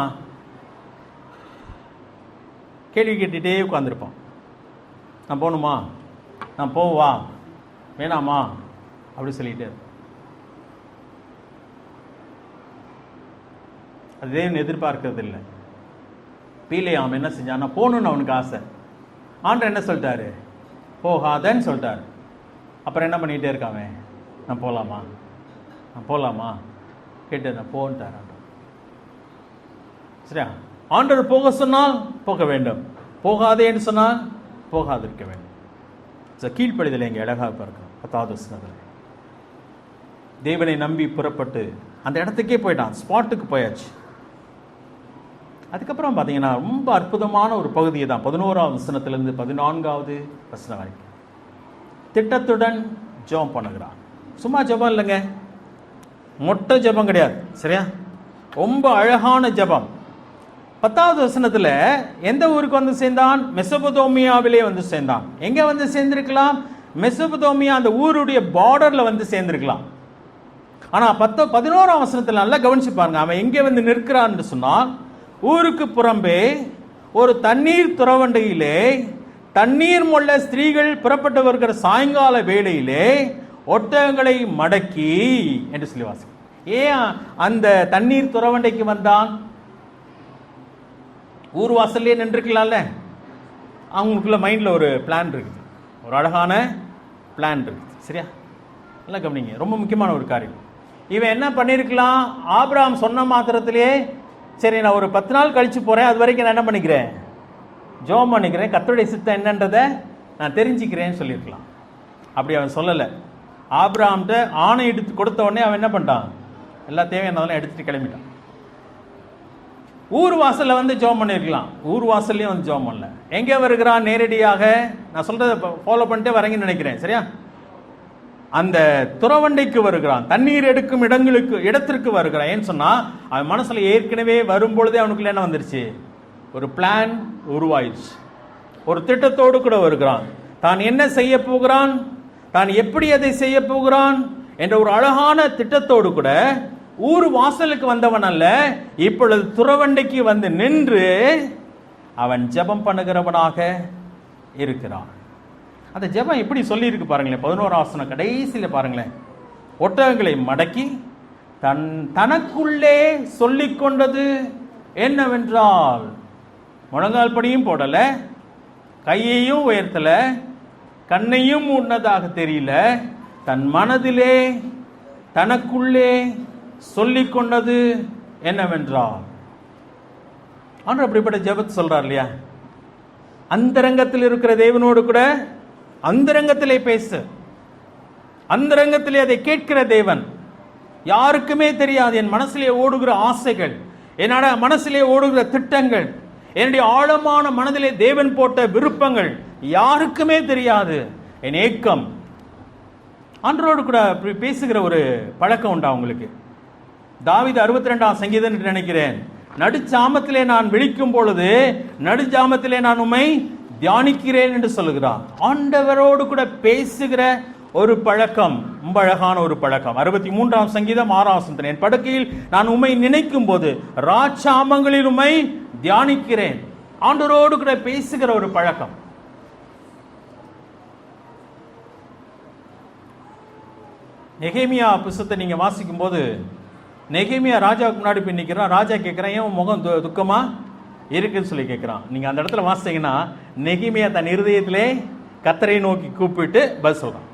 கேள்வி கேட்டுட்டே உட்காந்துருப்பான். நான் போகணுமா, நான் போவா, வேணாமா அப்படி சொல்லிட்டு. அது தேவன் எதிர்பார்க்கறது இல்லை. பீலேயாம் என்ன செஞ்சான்னா, போகணுன்னு அவனுக்கு ஆசை. ஆண்டவர் என்ன சொல்லிட்டாரு? போகாதன்னு சொல்லிட்டாரு. அப்புறம் என்ன பண்ணிகிட்டே இருக்காமே, நான் போகலாமா, நான் போகலாமா கேட்டு நான் போன்ட்டார் ஆண்டவர். சரியா? ஆண்டவர் போக சொன்னால் போக வேண்டும், போகாதே என்று சொன்னால் போகாதிருக்க வேண்டும். கீழ்ப்படிதலை இங்கே அழகாக பார்க்கிறோம். 10வது வசனத்தில் தேவனை நம்பி புறப்பட்டு அந்த இடத்துக்கே போயிட்டான், ஸ்பாட்டுக்கு போயாச்சு. அதுக்கப்புறம் பார்த்தீங்கன்னா ரொம்ப அற்புதமான ஒரு பகுதியை தான் 11வது வசனத்திலிருந்து 14வது வசனம் வரைக்கும் திட்டத்துடன் ஜெபம் பண்ணுகிறான். சும்மா ஜெபம் இல்லைங்க, மொட்டை ஜெபம் கிடையாது. சரியா? ரொம்ப அழகான ஜெபம். 10வது வசனத்தில் எந்த ஊருக்கு வந்து சேர்ந்தான்? மெசொபொத்தேமியாவிலே வந்து சேர்ந்தான். எங்க வந்து சேர்ந்திருக்கலாம்? மெசொபொத்தேமியா அந்த ஊருடைய பார்டர்ல வந்து சேர்ந்திருக்கலாம். ஆனா 11ஆம் வசனத்தில் நல்லா கவனிச்சு பாருங்க. அவன் எங்கே வந்து நிற்கிறான்னு சொன்னால், ஊருக்கு புறம்பே ஒரு தண்ணீர் துறவண்டையிலே தண்ணீர் மொள்ள ஸ்திரீகள் புறப்பட்டு வருகிற சாயங்கால வேளையிலே ஒட்டகங்களை மடக்கி என்று சொல்லி வாசி. ஏன் அந்த தண்ணீர் துறவண்டைக்கு வந்தான்? ஊர் வாசல்லே நின்றுக்கலாம்ல. அவங்களுக்குள்ள மைண்ட்ல ஒரு பிளான் இருக்குது, ஒரு அழகான பிளான் இருக்குது. சரியா? நல்லா கவனிங்க, ரொம்ப முக்கியமான ஒரு காரியம். இவன் என்ன பண்ணியிருக்கலாம்? ஆபிரகாம் சொன்ன மாத்திரத்திலே, சரி நான் ஒரு 10 நாள் கழிச்சு போறேன், அது வரைக்கும் நான் என்ன பண்ணிக்கிறேன், ஜெபம் பண்ணிக்கிறேன், கர்த்தருடைய சித்தம் என்னன்றதை நான் தெரிஞ்சுக்கிறேன்னு சொல்லியிருக்கலாம். அப்படி அவன் சொல்லலை. ஆபிரகாம்கிட்ட ஆணை எடுத்து கொடுத்த உடனே அவன் என்ன பண்ணிட்டான்? எல்லா தேவையானதெல்லாம் எடுத்துட்டு கிளம்பிட்டான். ஊர் வாசல்ல வந்து ஜெபம் பண்ணிருக்கலாம், ஊர் வாசல்லையும் வந்து ஜெபம் பண்ணல. எங்கே வருகிறான்? நேரடியாக நான் சொல்றதை ஃபாலோ பண்ணிட்டே வரீங்கன்னு நினைக்கிறேன். சரியா? அந்த துறவண்டைக்கு வருகிறான், தண்ணீர் எடுக்கும் இடத்திற்கு வருகிறான். ஏன்னு சொன்னா அவன் மனசுல ஏற்கனவே வரும்பொழுதே அவனுக்குள்ள என்ன வந்துருச்சு? ஒரு பிளான் உருவாயிடுச்சு. ஒரு திட்டத்தோடு கூட வருகிறான். தான் என்ன செய்ய போகிறான், தான் எப்படி அதை செய்ய போகிறான் என்ற ஒரு அழகான திட்டத்தோடு கூட ஊர் வாசலுக்கு வந்தவன் அல்ல, இப்பொழுது துறவண்டைக்கு வந்து நின்று அவன் ஜெபம் பண்ணுகிறவனாக இருக்கிறான். அந்த ஜெபம் எப்படி சொல்லி இருக்கு பாருங்களேன். 11ஆம் வசனம் கடைசியில பாருங்களேன். ஒட்டகங்களை மடக்கி தனக்குள்ளே சொல்லிக் கொண்டது என்னவென்றால், முழங்கால் படியும் போடல, கையையும் உயர்த்தல, கண்ணையும் மூடினதாக தெரியல, தன் மனதிலே தனக்குள்ளே சொல்லிக் கொண்டது என்னவென்றால். ஆண்டவர் அப்படிப்பட்ட ஜெபத்தை சொல்றார் இல்லையா? அந்தரங்கத்தில் இருக்கிற தேவனோடு கூட அந்தரங்கத்திலே பேசு, அந்தரங்கத்திலே அதை கேட்கிற தேவன். யாருக்குமே தெரியாது என் மனசிலே ஓடுகிற ஆசைகள், என்னோட மனசிலே ஓடுகிற திட்டங்கள், என்னுடைய ஆழமான மனதிலே தேவன் போட்ட விருப்பங்கள் யாருக்குமே தெரியாது. என் ஏக்கம். ஆண்டவரோடு கூட பேசுகிற ஒரு பழக்கம் உண்டா உங்களுக்கு? தாவீது 62ஆம் சங்கீதம் என்று நினைக்கிறேன். நடுச்சாமத்திலே நான் விழிக்கும் பொழுது நடுச்சாமத்திலே நான் உம்மை தியானிக்கிறேன் என்று சொல்லுகிறான். ஆண்டவரோடு கூட பேசுகிற ஒரு பழக்கம், ரொம்ப அழகான ஒரு பழக்கம். 63ஆம் சங்கீதம் 6ஆம் வசனம், என் படுக்கையில் நான் உம்மை நினைக்கும் போது ராச்சாமங்களில் உம்மை தியானிக்கிறேன். ஆண்டவரோடு கூட பேசுகிற ஒரு பழக்கம். நெகேமியா புத்தகத்தை நீங்க வாசிக்கும் போது, நெகேமியா ராஜாவுக்கு முன்னாடி போய் நிற்கிறான். ராஜா கேட்கிறான், ஏன் முகம் துக்கமா இருக்குன்னு சொல்லி கேட்கிறான். நீங்க அந்த இடத்துல வாசித்தீங்கன்னா நெகேமியா தன் இருதயத்திலே கர்த்தரை நோக்கி கூப்பிட்டு பதில் சொல்றான்.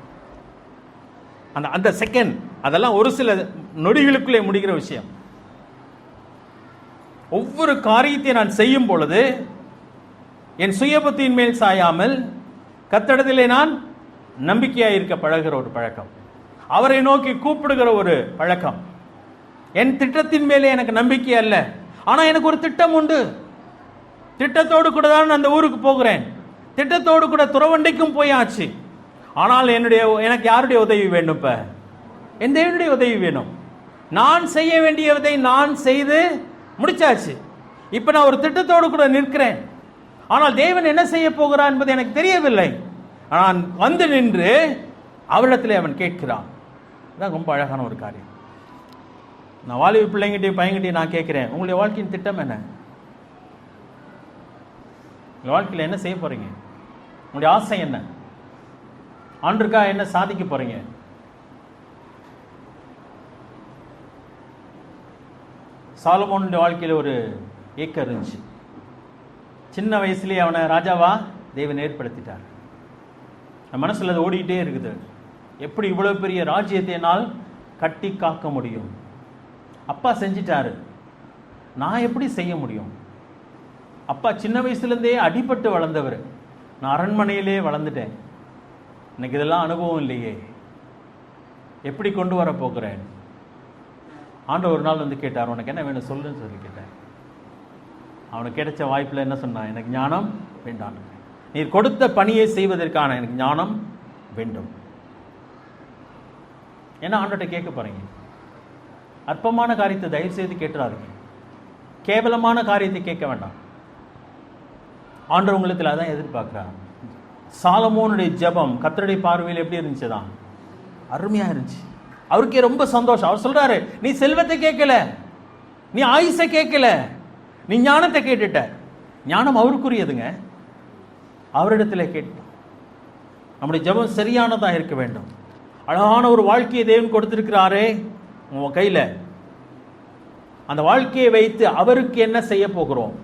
அந்த செகண்ட், அதெல்லாம் ஒரு சில நொடிகளுக்குள்ளே முடிகிற விஷயம். ஒவ்வொரு காரியத்தை நான் செய்யும் பொழுது என் சுயபத்தின் மேல் சாயாமல் கர்த்தரிடத்திலே நான் நம்பிக்கையாக இருக்க பழகிற ஒரு பழக்கம், அவரை நோக்கி கூப்பிடுகிற ஒரு பழக்கம். என் திட்டத்தின் மேலே எனக்கு நம்பிக்கை அல்ல, ஆனா எனக்கு ஒரு திட்டம் உண்டு. திட்டத்தோடு கூட தான் அந்த ஊருக்கு போகிறேன். திட்டத்தோடு கூட துறவண்டிக்கும் போயாச்சு. ஆனால் எனக்கு யாருடைய உதவி வேணும்? இப்ப என் தேவனுடைய உதவி வேணும். நான் செய்ய வேண்டியதை நான் செய்து முடிச்சாச்சு. இப்ப நான் ஒரு திட்டத்தோடு கூட நிற்கிறேன். ஆனால் தேவன் என்ன செய்ய போகிறான் என்பது எனக்கு தெரியவில்லை. நான் வந்து நின்று அவரிடத்தில் அவன் கேட்கிறான். அதான் ரொம்ப அழகான ஒரு காரியம். நான் வாலிப பிள்ளைங்கிட்டையும் பையன்கிட்டையும் நான் கேட்கிறேன், உங்களுடைய வாழ்க்கையின் திட்டம் என்ன? உங்கள் வாழ்க்கையில் என்ன செய்ய போறீங்க? உங்களுடைய ஆசை என்ன? ஆண்டுக்கா என்ன சாதிக்க போறீங்க? சாலமோனுடைய வாழ்க்கையில் ஒரு ஏக்கர் இருந்துச்சு. சின்ன வயசுலேயே அவனை ராஜாவா தேவன் ஏற்படுத்திட்டார். என் மனசில் அது ஓடிக்கிட்டே இருக்குது. எப்படி இவ்வளோ பெரிய ராஜ்யத்தை என்னால் கட்டி காக்க முடியும்? அப்பா செஞ்சிட்டாரு, நான் எப்படி செய்ய முடியும்? அப்பா சின்ன வயசுலேருந்தே அடிபட்டு வளர்ந்தவர், நான் அரண்மனையிலே வளர்ந்துட்டேன். எனக்கு இதெல்லாம் அனுபவம் இல்லையே, எப்படி கொண்டு வர போகிறேன்? ஆண்டவர் ஒரு நாள் வந்து கேட்டார், உனக்கு என்ன வேணும் சொல்லுன்னு சொல்லி கேட்டார். அவனுக்கு கிடைச்ச வாய்ப்பில் என்ன சொன்னான்? எனக்கு ஞானம் வேண்டாம், நீர் கொடுத்த பணியை செய்வதற்கான எனக்கு ஞானம் வேண்டும். என்ன ஆண்டவர்கிட்ட கேட்க போறீங்க? அற்பமான காரியத்தை தயவு செய்து கேட்டுறாதீங்க. கேவலமான காரியத்தை கேட்க வேண்டாம். ஆண்டவர் உங்களிடத்தில் அதான் எதிர்பார்க்கிறார். சாலமோனுடைய ஜெபம் கர்த்தருடைய பார்வையில் எப்படி இருந்துச்சுதான்? அருமையா இருந்துச்சு. அவருக்கே ரொம்ப சந்தோஷம். அவர் சொல்றாரு, நீ செல்வத்தை கேட்கல, நீ ஆயுசை கேட்கல, நீ ஞானத்தை கேட்டுட்ட. ஞானம் அவருக்குரியதுங்க, அவரிடத்தில் கேட்டோம். நம்முடைய ஜெபம் சரியானதாக இருக்க வேண்டும். அழகான ஒரு வாழ்க்கையை தேவன் கொடுத்திருக்கிறாரே உங்க கையில, அந்த வாழ்க்கையை வைத்து அவருக்கு என்ன செய்ய போகிறோம்?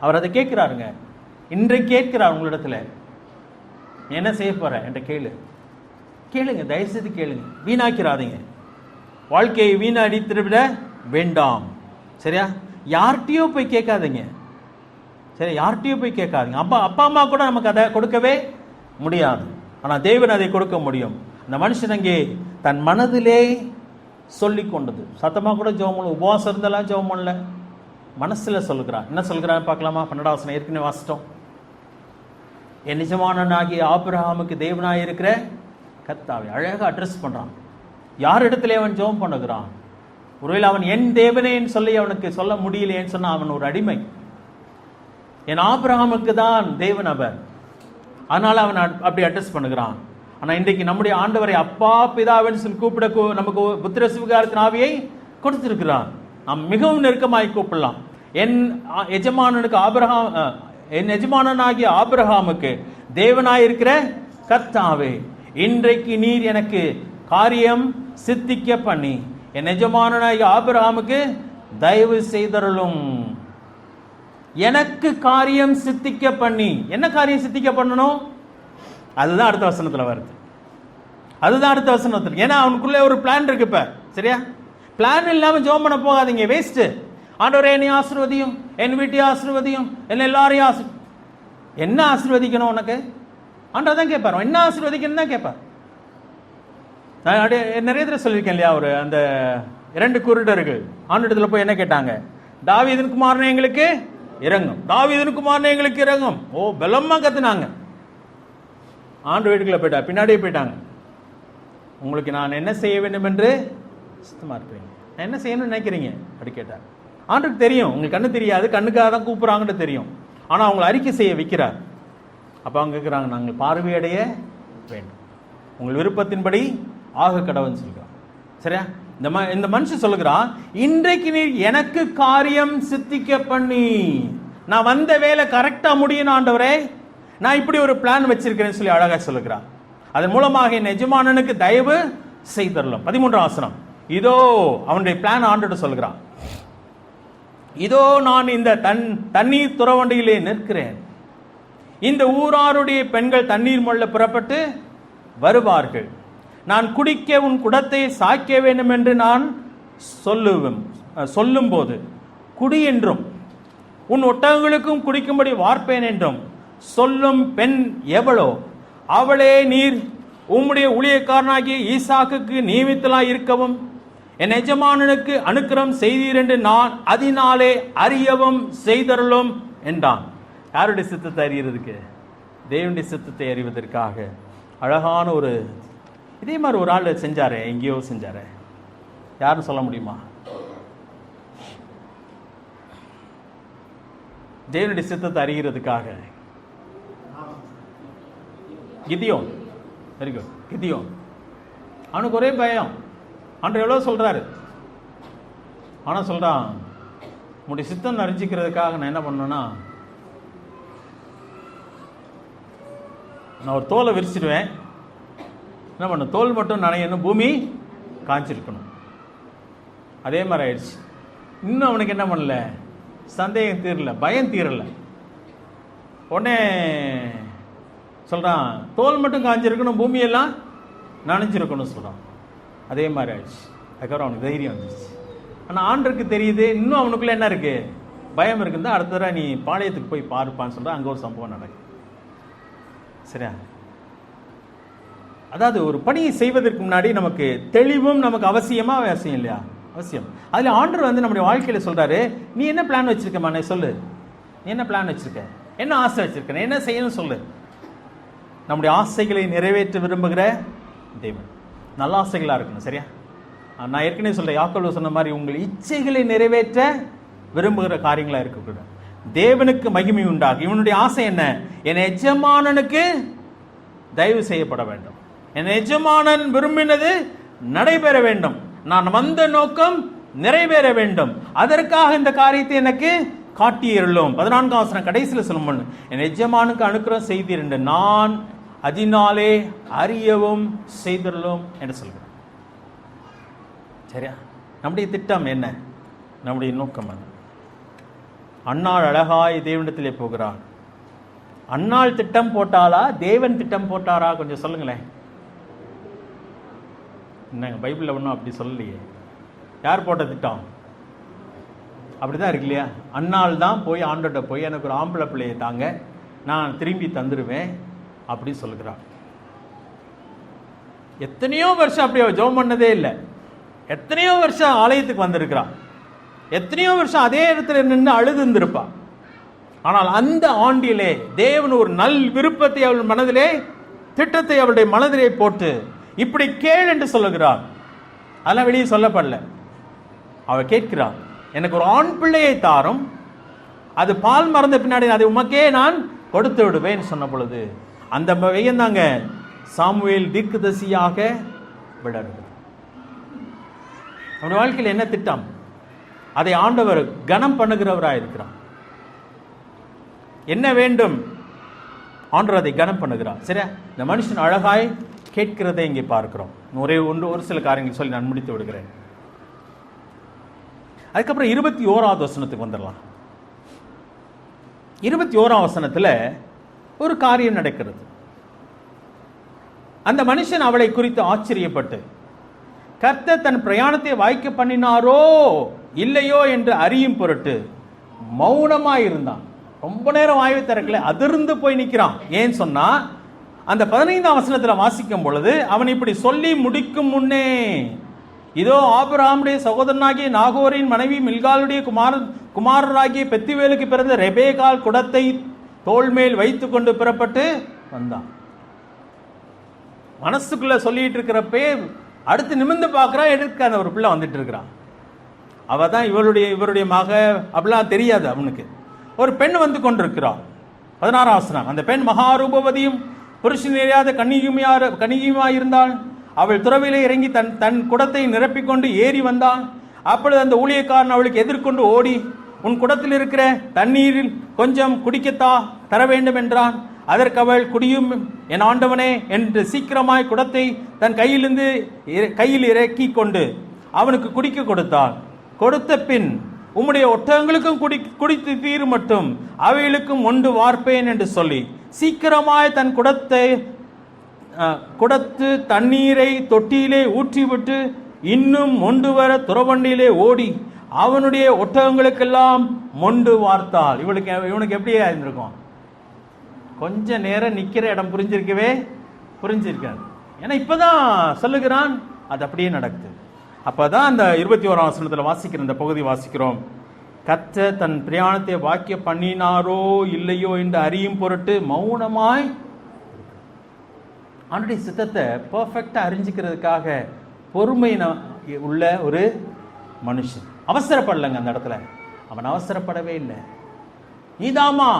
அவர் அதை கேட்கிறாருங்க. இன்றைக்கு கேட்கிறார் உங்களிடத்துல, என்ன செய்ய போற என்ற கேளுங்க, தயவுசெய்து கேளுங்க. வீணாக்கிறாதீங்க. வாழ்க்கையை வீணடித்து விட வேண்டாம். சரியா? யார்கிட்டயோ போய் கேட்காதீங்க. சரி, யார்கிட்டயோ போய் கேட்காதீங்க. அப்பா அம்மா கூட நமக்கு அதை கொடுக்கவே முடியாது. ஆனால் தேவன் அதை கொடுக்க முடியும். அந்த மனுஷன் அங்கே தன் மனதிலே சொல்லி கொண்டது. சத்தமாக கூட ஜெபம் பண்ணல, உபவாசம் இருந்தெல்லாம் ஜெபம் பண்ணல, மனசில் சொல்லுகிறான். என்ன சொல்கிறான்னு பார்க்கலாமா? 12 வசனம் ஏற்கனவே வாசிட்டோம். என் நிஜமானனாகிய ஆபிரகாமுக்கு தேவனாய் இருக்கிற கர்த்தாவே. அழகாக அட்ரஸ் பண்ணுறான். யார் இடத்துல அவன் ஜெபம் பண்ணுகிறான்? ஒருவேளை அவன் என் தேவனேன்னு சொல்லி அவனுக்கு சொல்ல முடியலையேன்னு சொன்னா அவன் ஒரு அடிமை. என் ஆபிரகாமுக்கு தான் தேவன் அவர், அதனால அவன் அப்படி அட்ரஸ் பண்ணுகிறான். ஆனால் இன்றைக்கு நம்முடைய ஆண்டவரை அப்பா பிதாவின்னு சொல்லி கூப்பிட நமக்கு புத்திர சுவிகாரத்தின் ஆவியை கொடுத்திருக்கிறான். நாம் மிகவும் நெருக்கமாய் கூப்பிடலாம். என் எஜமானனாகிய ஆபிரகாமுக்கு தேவனாயிருக்கிற கர்த்தாவே, இன்றைக்கு நீர் எனக்கு காரியம் சித்திக்க பண்ணி என் எஜமானனாகிய ஆபிரகாமுக்கு தயவு செய்தருளும். எனக்கு காரியம் சித்திக்க பண்ணி. என்ன காரியம் சித்திக்க பண்ணணும்? அதுதான் அடுத்த வசனத்தில் வருது. அதுதான் அடுத்த வசனத்தில். ஏன்னா அவனுக்குள்ளே ஒரு பிளான் இருக்கு. இப்ப சரியா? பிளான் இல்லாமல் ஜெபம் பண்ண போகாதீங்க, வேஸ்ட். ஆண்டவரே என்னை ஆசீர்வதியும், என் வீட்டை ஆசீர்வதியும், என்ன எல்லாரையும் என்ன ஆசீர்வதிக்கணும் உனக்கு? ஆண்டவர் தான் கேட்பார். என்ன ஆசீர்வதிக்கணும் தான் கேட்பார். நான் நிறைய தடவை சொல்லியிருக்கேன் இல்லையா? ஒரு அந்த 2 குருடர்கள் ஆண்டவரிடத்துல போய் என்ன கேட்டாங்க? தாவீதின் குமாரனே எங்களுக்கு இறங்கும், தாவீதின் குமாரனே எங்களுக்கு இறங்கும். ஓ, பலமா கத்துனாங்க. ஆண்டு வீட்டுக்குள்ள போயிட்டா, பின்னாடியே போயிட்டாங்க. உங்களுக்கு நான் என்ன செய்ய வேண்டும் என்று சுத்தமா இருக்கிறீங்க, நான் என்ன செய்யணும்னு நினைக்கிறீங்க அப்படி கேட்டார். ஆண்டுக்கு தெரியும், உங்களுக்கு கண்ணு தெரியாது, கண்ணுக்காக தான் கூப்பிடுறாங்கன்னு தெரியும். ஆனால் அவங்களை அறிக்கை செய்ய வைக்கிறார். அப்போ அவங்க கேட்குறாங்க, நாங்கள் பார்வையடைய வேண்டும், உங்கள் விருப்பத்தின்படி ஆக கடவுன்னு சொல்கிறான். சரியா? இந்த மனுஷன் சொல்லுகிறான், இன்றைக்கு நீ எனக்கு காரியம் சித்திக்க பண்ணி, நான் வந்த வேலை கரெக்டா முடியும் ஆண்டவரே, நான் இப்படி ஒரு பிளான் வச்சிருக்கிறேன்னு சொல்லி அழகா சொல்லுகிறான். அதன் மூலமாக என் எஜமானனுக்கு தயவு செய்தரலாம். 13 வசனம். இதோ அவனுடைய பிளான் ஆண்டவர்கிட்ட சொல்லுகிறான். இதோ நான் இந்த தண்ணீர் துறவண்டியிலே நிற்கிறேன். இந்த ஊராருடைய பெண்கள் தண்ணீர் மொள்ள புறப்பட்டு வருவார்கள். நான் குடிக்க உன் குடத்தை சாய்க்க வேண்டும் என்று நான் சொல்லும் போது குடி என்றும் உன் ஒட்டகங்களுக்கும் குடிக்கும்படி வார்ப்பேன் என்றும் சொல்லும் பெண் எவளோ அவளே நீர் உம்முடைய ஊழியக்காரனாகிய ஈசாக்குக்கு நியமித்தலாய் இருக்கவும் என் எஜமானனுக்கு அனுக்கிரம் செய்தீர் என்று நான் அதனாலே அறியவும் செய்தருளும் என்றான். யாருடைய சித்தத்தை அறியறதுக்கு? தேவனுடைய சித்தத்தை அறிவதற்காக. அழகான ஒரு இதே மாதிரி ஒரு ஆள் செஞ்சாரே, எங்கேயோ செஞ்சாரே, யாரும் சொல்ல முடியுமா? தேவனுடைய சித்தத்தை அறிகிறதுக்காக கிதியோன். Very good. கிதியோன் அவனுக்கு ஒரே பயம். ஆண்டவர் எவ்வளோ சொல்றாரு, ஆனால் சொல்றான், உன்னுடைய சித்தம் அறிஞ்சிக்கிறதுக்காக நான் என்ன பண்ணேன்னா, நான் ஒரு தோலை விரிச்சிடுவேன். என்ன பண்ண, தோல் மட்டும் நனையணும், பூமி காய்ச்சிருக்கணும். அதே மாதிரி ஆயிடுச்சு. இன்னும் அவனுக்கு என்ன பண்ணல, சந்தேகம் தீரல, பயம் தீரல. உடனே சொல்றான், தோல் மட்டும் காய்ச்சிருக்கணும், பூமியெல்லாம் நனைஞ்சிருக்கணும் சொல்றான். அதே மாதிரி ஆயிடுச்சு. அதுக்கப்புறம் அவனுக்கு தைரியம் வந்துச்சு. ஆனால் ஆண்டருக்கு தெரியுது, இன்னும் அவனுக்குள்ள என்ன இருக்கு, பயம் இருக்குன்னு. அடுத்த தடவை நீ பாளையத்துக்கு போய் பார்ப்பான்னு சொல்ற. அங்கே ஒரு சம்பவம் நடக்குது. சரியா? அதாவது ஒரு பணியை செய்வதற்கு முன்னாடி நமக்கு தெளிவும் நமக்கு அவசியமா அவசியம் இல்லையா? அவசியம். அதில் ஆண்டவர் வந்து நம்முடைய வாழ்க்கையில் சொல்றாரு, நீ என்ன பிளான் வச்சிருக்கமா, நீ சொல்லு. நீ என்ன பிளான் வச்சிருக்க, என்ன ஆசை வச்சிருக்க, என்ன செய்யணும் சொல்லு. நம்முடைய ஆசைகளை நிறைவேற்ற விரும்புகிற தேவன். நல்ல ஆசைகளா இருக்கணும். சரியா? நான் ஏற்கனவே சொல்றேன், யாக்கோபு சொன்ன மாதிரி உங்கள் இச்சைகளை நிறைவேற்ற விரும்புகிற காரியங்களா இருக்கக்கூடாது. தேவனுக்கு மகிமை உண்டாகும். இவனுடைய ஆசை என்ன, என் எஜமானனுக்கு தயவு செய்யப்பட வேண்டும், என் எஜமானன் விரும்பினது நடைபெற வேண்டும், நான் வந்த நோக்கம் நிறைவேற வேண்டும், அதற்காக இந்த காரியத்தை எனக்கு காட்டியிருளும். 14ஆம் வசனம் கடைசியில் சொல்லும், என் எஜமானுக்கு அனுக்கிரம் செய்தீர் என்று நான் அதனாலே அறியவும் செய்திருளும் என்று சொல்கிறேன். சரியா? நம்முடைய திட்டம் என்ன, நம்முடைய நோக்கம் என்ன? அன்னாள் அழகாய் தேவனிடத்திலே போகிறார். அன்னாள் திட்டம் போட்டாளா, தேவன் திட்டம் போட்டாரா? கொஞ்சம் சொல்லுங்களேன். என்னங்க பைபிளில் ஒன்றும் அப்படி சொல்லலையே. யார் போட்ட திட்டம்? அப்படிதான் இருக்கு இல்லையா? அன்னாள் தான் போய் ஆண்டோட்ட போய் எனக்கு ஒரு ஆம்பளை பிள்ளையை தாங்க, நான் திரும்பி தந்துடுவேன் அப்படின்னு சொல்லுகிறான். எத்தனையோ வருஷம் அப்படியே ஜெபம் பண்ணதே இல்லை. எத்தனையோ வருஷம் ஆலயத்துக்கு வந்திருக்கிறான். எத்தனையோ வருஷம் அதே இடத்துல நின்று அழுது இருந்திருப்பான். ஆனால் அந்த ஆண்டிலே தேவன் ஒரு நல் விருப்பத்தை அவள் மனதிலே, திட்டத்தை அவளுடைய மனதிலே போட்டு இப்படி கேள் என்று சொல்லுகிறார். அதெல்லாம் வெளியே சொல்லப்படல. அவள் கேட்கிறாள், எனக்கு ஒரு ஆண் பிள்ளையை தாரும், அது பால் மறந்த பின்னாடி அதை உமக்கே நான் கொடுத்து விடுவேன் சொன்ன பொழுது அந்த பையன் தாங்க சாமுவேல் தீர்க்கதரிசியாக விளங்குகிறது. நம்முடைய வாழ்க்கையில் என்ன திட்டம், அதை ஆண்டவர் கனம் பண்ணுகிறவராக இருக்கிறார். என்ன வேண்டும், ஆண்டவர் அதை கனம் பண்ணுகிறார். சரியா? இந்த மனுஷன் அழகாய் கேட்கிறதை இங்கே பார்க்கிறோம். ஒரு சில காரியங்கள் சொல்லி நான் முடித்து விடுகிறேன். அதுக்கப்புறம் 21ஆவது வசனத்துக்கு வந்துடலாம். 21ஆம் வசனத்தில் ஒரு காரியம் நடக்கிறது. அந்த மனுஷன் அவளை குறித்து ஆச்சரியப்பட்டு, கர்த்தர் தன் பிரயாணத்தை வாய்க்க பண்ணினாரோ இல்லையோ என்று அறியும் பொருட்டு மௌனமாயிருந்தான். ரொம்ப நேரம் வாய்வை திறக்கல, அதிர்ந்து போய் நிற்கிறான். ஏன் சொன்னா, அந்த 15ஆம் வசனத்தில் வாசிக்கும் பொழுது அவன் இப்படி சொல்லி முடிக்கும் முன்னே, இதோ ஆபிரகாமுடைய சகோதரனாகிய நாகோரின் மனைவி மில்காலுடைய குமாரராகிய பெத்துவேலுக்கு பிறந்த ரெபேக்காள் குடத்தை தோள் மேல் வைத்துக் கொண்டு புறப்பட்டு வந்தான். மனசுக்குள்ள சொல்லிட்டு இருக்கிறப்பே அடுத்து நிமிர்ந்து பார்க்கிறான், எடுக்க அந்த ஒரு பிள்ளை வந்துட்டு இருக்கிறான். அவ தான் இவருடைய மக அப்படிலாம் தெரியாது அவனுக்கு. ஒரு பெண் வந்து கொண்டிருக்கிறாள். 16ஆம் வசனம், அந்த பெண் மகாரூபவதியும் புருஷன் எறியாத கன்னிகையுமாயிருந்தாள். அவள் துறவிலே இறங்கி தன் குடத்தை நிரப்பிக்கொண்டு ஏறி வந்தாள். அப்பொழுது அந்த ஊழியக்காரன் அவளுக்கு எதிர்கொண்டு ஓடி, உன் குடத்தில் இருக்கிற தண்ணீரில் கொஞ்சம் குடிக்கத்தா தர வேண்டும் என்றான். அதற்கு அவள், குடியும் என் ஆண்டவனே என்று சீக்கிரமாய் குடத்தை தன் கையில் இறக்கி கொண்டு அவனுக்கு குடிக்க கொடுத்தாள். கொடுத்த பின், உம்முடைய ஒட்டகங்களுக்கும் குடித்து தீரு மட்டும் அவைகளுக்கும் ஒன்று வார்ப்பேன் என்று சொல்லி சீக்கிரமாய் தன் குடத்து தண்ணீரை தொட்டியிலே ஊற்றிவிட்டு இன்னும் மொண்டு வர துறவண்டியிலே ஓடி அவனுடைய ஒட்டகங்களுக்கெல்லாம் மொண்டு வார்த்தாள். இவனுக்கு எப்படியா இருந்திருக்கும்? கொஞ்ச நேரம் நிக்கிற இடம் புரிஞ்சிருக்காது. ஏன்னா இப்பதான் சொல்லுகிறான், அது அப்படியே நடக்குது. அப்பதான் அந்த 21ஆம் வசனத்தில் வாசிக்கிற இந்த பகுதி வாசிக்கிறோம். கர்த்தர் தன் பிரயாணத்தை வாக்கிய பண்ணினாரோ இல்லையோ என்று அறியும் பொருட்டு மௌனமாய், அவனுடைய சித்தத்தை பர்ஃபெக்டா அறிஞ்சிக்கிறதுக்காக பொறுமை உள்ள ஒரு மனுஷன். அவசரப்படலைங்க அந்த இடத்துல, அவன் அவசரப்படவே இல்லை. நீதாமா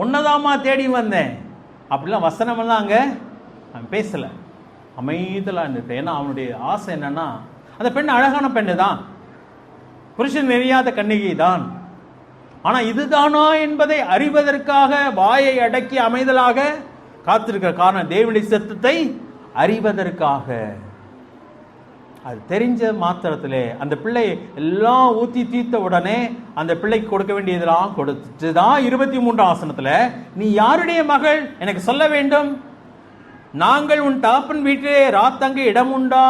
உன்னதாமா தேடி வந்தேன் அப்படிலாம் வசனமெல்லாம் அங்க அவன் பேசல, அமைதலா இருந்துட்டு. ஏன்னா அவனுடைய ஆசை என்னன்னா, அந்த பெண் அழகான பெண்ணு தான், புருஷன் தெரியாத கன்னிகை தான். ஆனா இதுதானா என்பதை அறிவதற்காக வாயை அடக்கி அமைதலாக காத்திருக்கிற காரணம் தேவனுடைய சித்தத்தை அறிவதற்காக. அது தெரிஞ்ச மாத்திரத்திலே அந்த பிள்ளை எல்லாம் ஊத்தி தீர்த்த உடனே அந்த பிள்ளைக்கு கொடுக்க வேண்டியதெல்லாம் கொடுத்துதான் 23ஆம் வசனத்துல, நீ யாருடைய மகள் எனக்கு சொல்ல வேண்டும், நாங்கள் உன் தகப்பன் வீட்டிலே ராத்தங்க இடம் உண்டா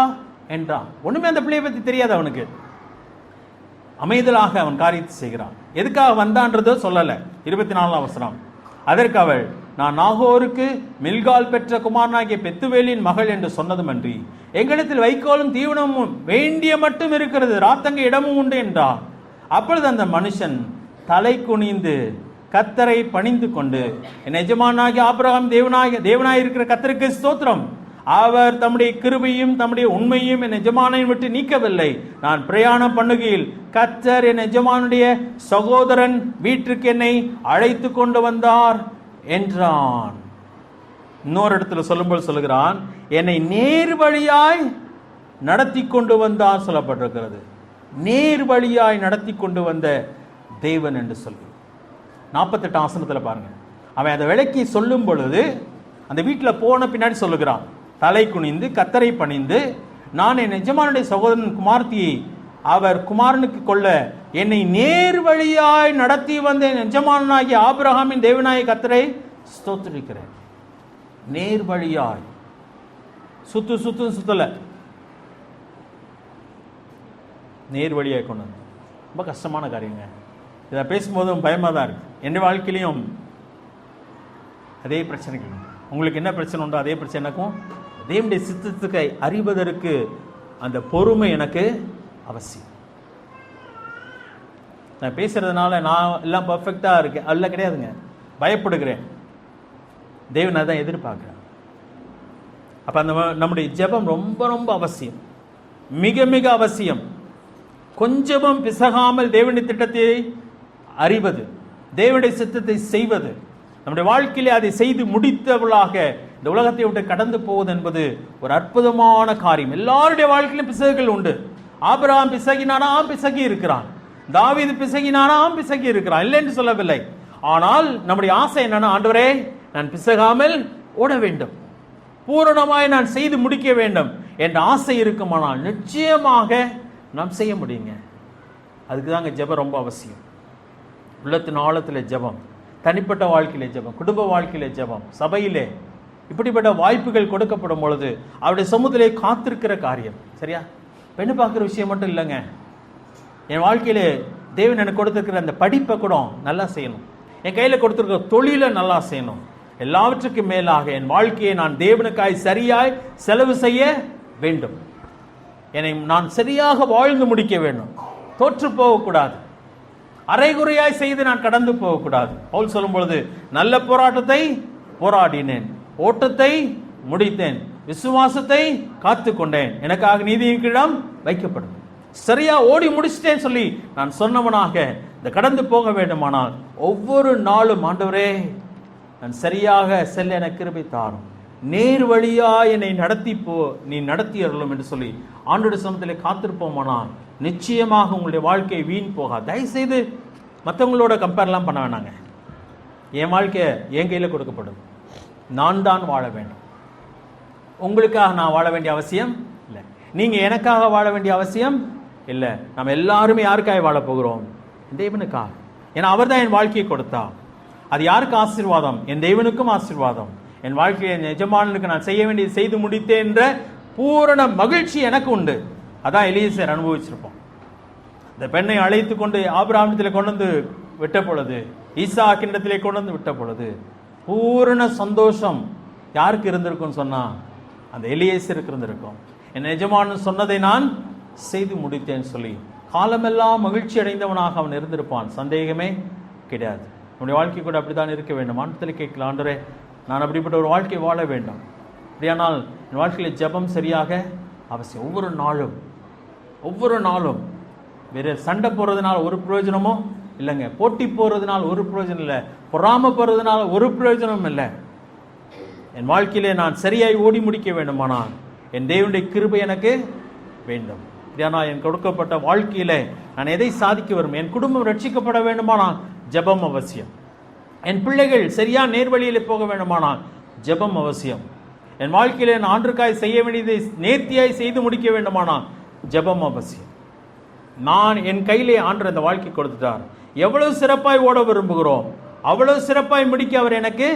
என்றான். ஒண்ணுமே அந்த பிள்ளையை பத்தி தெரியாது அவனுக்கு. அமைதலாக அவன் காரியத்தை செய்கிறான். எதுக்காக வந்தான்றதோ சொல்லல. 24ஆம் வசனம், அதற்கு அவள், நான் நாகோருக்கு மில்கால் பெற்ற குமாரனாகிய பெத்துவேலின் மகள் என்று சொன்னதுமன்றி எங்களிடத்தில் வைக்கோலும் தீவனமும் வேண்டிய மட்டும் இருக்கிறது, ராத்தங்க இடமும் உண்டு என்றார். அப்பொழுது அந்த மனுஷன் தலை குனிந்து கர்த்தரை பணிந்து கொண்டு, என் எஜமானாகிய ஆபிரகாம் தேவனாய் இருக்கிற கர்த்தருக்கு ஸ்தோத்திரம், அவர் தம்முடைய கிருபையும் தம்முடைய உண்மையும் என் எஜமானை விட்டு நீக்கவில்லை. நான் பிரயாணம் பண்ணுகையில் கர்த்தர் என் எஜமானுடைய சகோதரன் வீட்டுக்கு என்னை அழைத்து கொண்டு வந்தார் என்றான். இன்னொரு இடத்துல சொல்லும்போது சொல்லுகிறான், என்னை நேர் வழியாய் நடத்தி கொண்டு வந்தார் சொல்லப்பட்டிருக்கிறது. நேர் வழியாய் நடத்தி கொண்டு வந்த தேவன் என்று சொல்லி 48ஆம் வசனத்தில் பாருங்க. அவன் அந்த விலைக்கு சொல்லும் பொழுது அந்த வீட்டில் போன பின்னாடி சொல்லுகிறான், தலை குனிந்து கர்த்தரை பணிந்து, நான் என் எஜமானுடைய சகோதரன் குமார்த்தியை அவர் குமாரனுக்கு கொள்ள என்னை நேர் வழியாய் நடத்தி வந்த என் எஜமானாகிய ஆபிரகாமின் தேவனாகிய கர்த்தரை ஸ்தோத்திரிக்கிறேன். நேர் வழியாய், சுத்தல, நேர் வழியாய் கொண்டு வந்து. ரொம்ப கஷ்டமான காரியங்க. இதை பேசும்போதும் பயமா தான் இருக்கு. என் வாழ்க்கையிலையும் அதே பிரச்சனைகள். உங்களுக்கு என்ன பிரச்சனை உண்டோ அதே பிரச்சனை எனக்கும். தேவனுடைய சித்தத்துக்கு அறிவதற்கு அந்த பொறுமை எனக்கு அவசியம். நான் பேசுறதுனால நான் எல்லாம் பர்ஃபெக்டா இருக்கேன் அல்ல, கிடையாதுங்க. பயப்படுகிறேன். தேவன் அதான் எதிர்பார்க்கிறேன். அப்ப அந்த நம்முடைய ஜெபம் ரொம்ப ரொம்ப அவசியம், மிக மிக அவசியம். கொஞ்சமும் பிசகாமல் தேவனுடைய திட்டத்தை அறிவது, தேவனுடைய சித்தத்தை செய்வது, நம்முடைய வாழ்க்கையிலே அதை செய்து முடித்தவர்களாக இந்த உலகத்தை விட்டு கடந்து போவது என்பது ஒரு அற்புதமான காரியம். எல்லாருடைய வாழ்க்கையிலும் பிசகுகள் உண்டு. ஆபிரகாம் பிசகினானா பிசகி இருக்கிறான், தாவீது பிசகினானா பிசகி இருக்கிறான், இல்லை என்று சொல்லவில்லை. ஆனால் நம்முடைய ஆசை என்னன்னா, ஆண்டவரே நான் பிசகாமல் ஓட வேண்டும், பூரணமாய் நான் செய்து முடிக்க வேண்டும் என்ற ஆசை இருக்குமானால் நிச்சயமாக நாம் செய்ய முடியுங்க. அதுக்கு தாங்க ஜெபம் ரொம்ப அவசியம். உள்ளத்தின் ஆழத்தில் ஜெபம், தனிப்பட்ட வாழ்க்கையிலே ஜெபம், குடும்ப வாழ்க்கையிலே ஜெபம், சபையிலே இப்படிப்பட்ட வாய்ப்புகள் கொடுக்கப்படும் பொழுது அவருடைய சமூகத்திலே காத்திருக்கிற காரியம். சரியா? பெண்ணு பார்க்குற விஷயம் மட்டும் இல்லைங்க. என் வாழ்க்கையிலே தேவன் எனக்கு கொடுத்திருக்கிற அந்த படிப்பை கூட நல்லா செய்யணும், என் கையில் கொடுத்திருக்கிற தொழிலை நல்லா செய்யணும். எல்லாவற்றுக்கும் மேலாக என் வாழ்க்கையை நான் தேவனுக்காய் சரியாய் செலவு செய்ய வேண்டும். என்னை நான் சரியாக வாழ்ந்து முடிக்க வேண்டும், தோற்று போகக்கூடாது, அரைகுறையாய் செய்து நான் கடந்து போகக்கூடாது. பவுல் சொல்லும் பொழுது, நல்ல போராட்டத்தை போராடினேன், ஓட்டத்தை முடித்தேன், விசுவாசத்தை காத்து கொண்டேன், எனக்காக நீதியின் கீழம் வைக்கப்படும். சரியா ஓடி முடிச்சிட்டேன்னு சொல்லி நான் சொன்னவனாக இந்த கடந்து போக வேண்டுமானால் ஒவ்வொரு நாளும் ஆண்டவரே நான் சரியாக செல்ல எனக்கு கிருபை தாரும், நேர் வழியா என்னை நீ நடத்தி அருளும் என்று சொல்லி ஆண்டோட சமூகத்திலே காத்திருப்போமானால் நிச்சயமாக உங்களுடைய வாழ்க்கை வீண் போகாது. தயவுசெய்து மற்றவங்களோட கம்பேர்லாம் பண்ண வேணாங்க. என் வாழ்க்கை என் கையில் கொடுக்கப்படும், நான் தான் வாழ வேண்டும். உங்களுக்காக நான் வாழ வேண்டிய அவசியம் இல்லை, நீங்க எனக்காக வாழ வேண்டிய அவசியம் இல்லை. நம்ம எல்லாருமே யாருக்காக வாழ போகிறோம்? தேவனுக்காக. ஏன்னா அவர் தான் என் வாழ்க்கையை கொடுத்தா. அது யாருக்கு ஆசீர்வாதம்? என் தேவனுக்கும் ஆசீர்வாதம். என் வாழ்க்கையை என் எஜமானனுக்கு நான் செய்ய வேண்டியது செய்து முடித்தேன் என்ற பூரண மகிழ்ச்சி எனக்கு உண்டு. அதான் எலியேசர் அனுபவிச்சிருப்போம். இந்த பெண்ணை அழைத்து கொண்டு ஆபிரகாமிடத்தில் கொண்டு வந்து விட்ட பொழுது, ஈசாக்கினிடத்திலே கொண்டு வந்து விட்ட பொழுது பூரண சந்தோஷம் யாருக்கு இருந்திருக்கும்னு சொன்னா அந்த எலியேசருக்கு இருந்திருக்கும். என் எஜமானன் சொன்னதை நான் செய்து முடித்தேன்னு சொல்லி காலமெல்லாம் மகிழ்ச்சி அடைந்தவனாக அவன் இருந்திருப்பான், சந்தேகமே கிடையாது. நம்முடைய வாழ்க்கை கூட அப்படித்தான் இருக்க வேண்டும். ஆண்டத்தில் கேட்கலாம், ஆண்டவரே நான் அப்படிப்பட்ட ஒரு வாழ்க்கை வாழ வேண்டும். அப்படியானால் என் வாழ்க்கையில் ஜெபம் சரியாக அவசியம். ஒவ்வொரு நாளும் வேறு சண்டை போடுறதுனால ஒரு பிரயோஜனமும் இல்லைங்க, போட்டி போடுறதுனால ஒரு பிரயோஜனம் இல்லை, பொறாமை போடுறதுனால ஒரு பிரயோஜனமும் இல்லை. என் வாழ்க்கையிலே நான் சரியாய் ஓடி முடிக்க வேண்டுமானால் என் தேவனுடைய கிருபை எனக்கு வேண்டும். ஆனால் என் கொடுக்கப்பட்ட வாழ்க்கையிலே நான் எதை சாதிக்க வரும், என் குடும்பம் ரட்சிக்கப்பட வேண்டுமானால் ஜெபம் அவசியம். என் பிள்ளைகள் சரியா நேர்வழியில் போக வேண்டுமானால் ஜெபம் அவசியம். என் வாழ்க்கையிலே நான் ஆண்டுக்காய் செய்ய வேண்டியதை நேர்த்தியாய் செய்து முடிக்க வேண்டுமானால் ஜெபம் அவசியம். நான் என் கையிலே ஆண்டு அந்த வாழ்க்கை கொடுத்துட்டார். எவ்வளவு சிறப்பாய் ஓட விரும்புகிறோம் அவ்வளவு சிறப்பாய் முடிக்க அவர் எனக்கு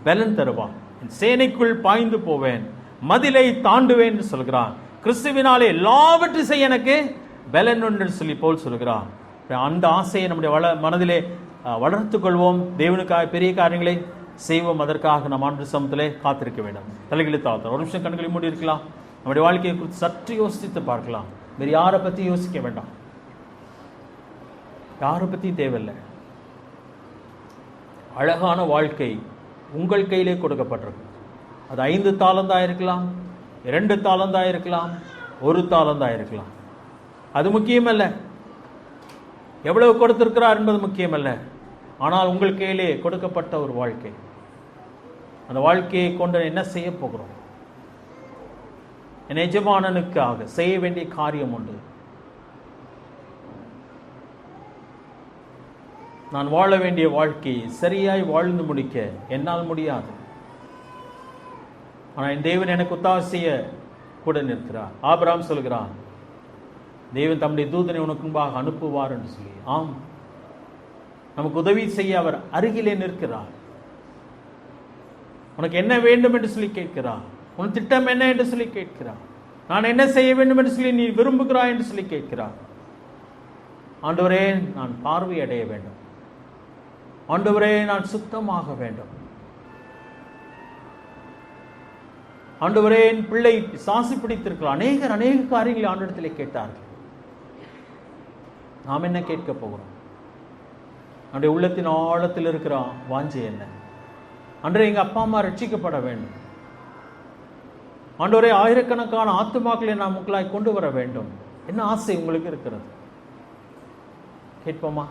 பலன் தருவான். என் சேனைக்குள் பாய்ந்து போவேன், மதிலை தாண்டுவேன் என்று சொல்கிறான். கிறிஸ்துவினாலே எல்லாவற்றையும் செய்ய எனக்கு பலன் என்று சொல்லி போல் சொல்கிறான். அந்த ஆசையை நம்முடைய மனதிலே வளர்த்துக் கொள்வோம். தேவனுக்காக பெரிய காரியங்களை செய்வோம். அதற்காக நாம் ஆண்டு சமத்திலே காத்திருக்க வேண்டும். தலைகளை தாழ்த்த ஒரு நிமிஷம் கண்களை மூடி இருக்கலாம். நம்முடைய வாழ்க்கையை குறித்து சற்று யோசித்து பார்க்கலாம். வேறு யாரை பற்றி யோசிக்க வேண்டாம், யாரை பற்றியும் தேவையில்லை. அழகான வாழ்க்கை உங்கள் கையிலே கொடுக்கப்பட்டிருக்கு. அது 5 தாலந்தாக இருக்கலாம், 2 தாலந்தாக இருக்கலாம், 1 தாலந்தாக இருக்கலாம். அது முக்கியமல்ல. எவ்வளவு கொடுத்திருக்கிறார் என்பது முக்கியமல்ல. ஆனால் உங்கள் கையிலே கொடுக்கப்பட்ட ஒரு வாழ்க்கை, அந்த வாழ்க்கையை கொண்டு என்ன செய்ய போகிறோம்? என் எஜமானனுக்காக செய்ய வேண்டிய காரியம் உண்டு. நான் வாழ வேண்டிய வாழ்க்கையை சரியாய் வாழ்ந்து முடிக்க என்னால் முடியாது. ஆனால் என் தேவன் எனக்கு ஒத்தாசைய கூட நிற்கிறார். ஆபிரகாம் சொல்கிறான், தேவன் தம்முடைய தூதனை உனக்கு முன்பாக அனுப்புவார் என்று சொல்லி. ஆம், நமக்கு உதவி செய்ய அவர் அருகிலே நிற்கிறார். உனக்கு என்ன வேண்டும் என்று சொல்லி கேட்கிறார். உன் திட்டம் என்ன என்று சொல்லி கேட்கிறார். நான் என்ன செய்ய வேண்டும் என்று சொல்லி நீ விரும்புகிறாய் என்று சொல்லி கேட்கிறார். ஆண்டவரே நான் பார்வை அடைய வேண்டும், ஆண்டவரே நான் சுத்தமாக வேண்டும், ஆண்டவரே என் பிள்ளை சாசி பிடித்திருக்கிறார். அநேக காரியங்களை ஆண்டவரிடத்திலே கேட்டார்கள். நாம் என்ன கேட்க போகிறோம்? நம்முடைய உள்ளத்தின் ஆழத்தில் இருக்கிற வாஞ்சை என்ன? அன்றே எங்கள் அப்பா அம்மா ரட்சிக்கப்பட வேண்டும். ஆண்டவரே ஆயிரக்கணக்கான ஆத்துமாக்களை நாம் மக்களாய் கொண்டு வர வேண்டும். என்ன ஆசை உங்களுக்கு இருக்கிறது? கேட்போமா?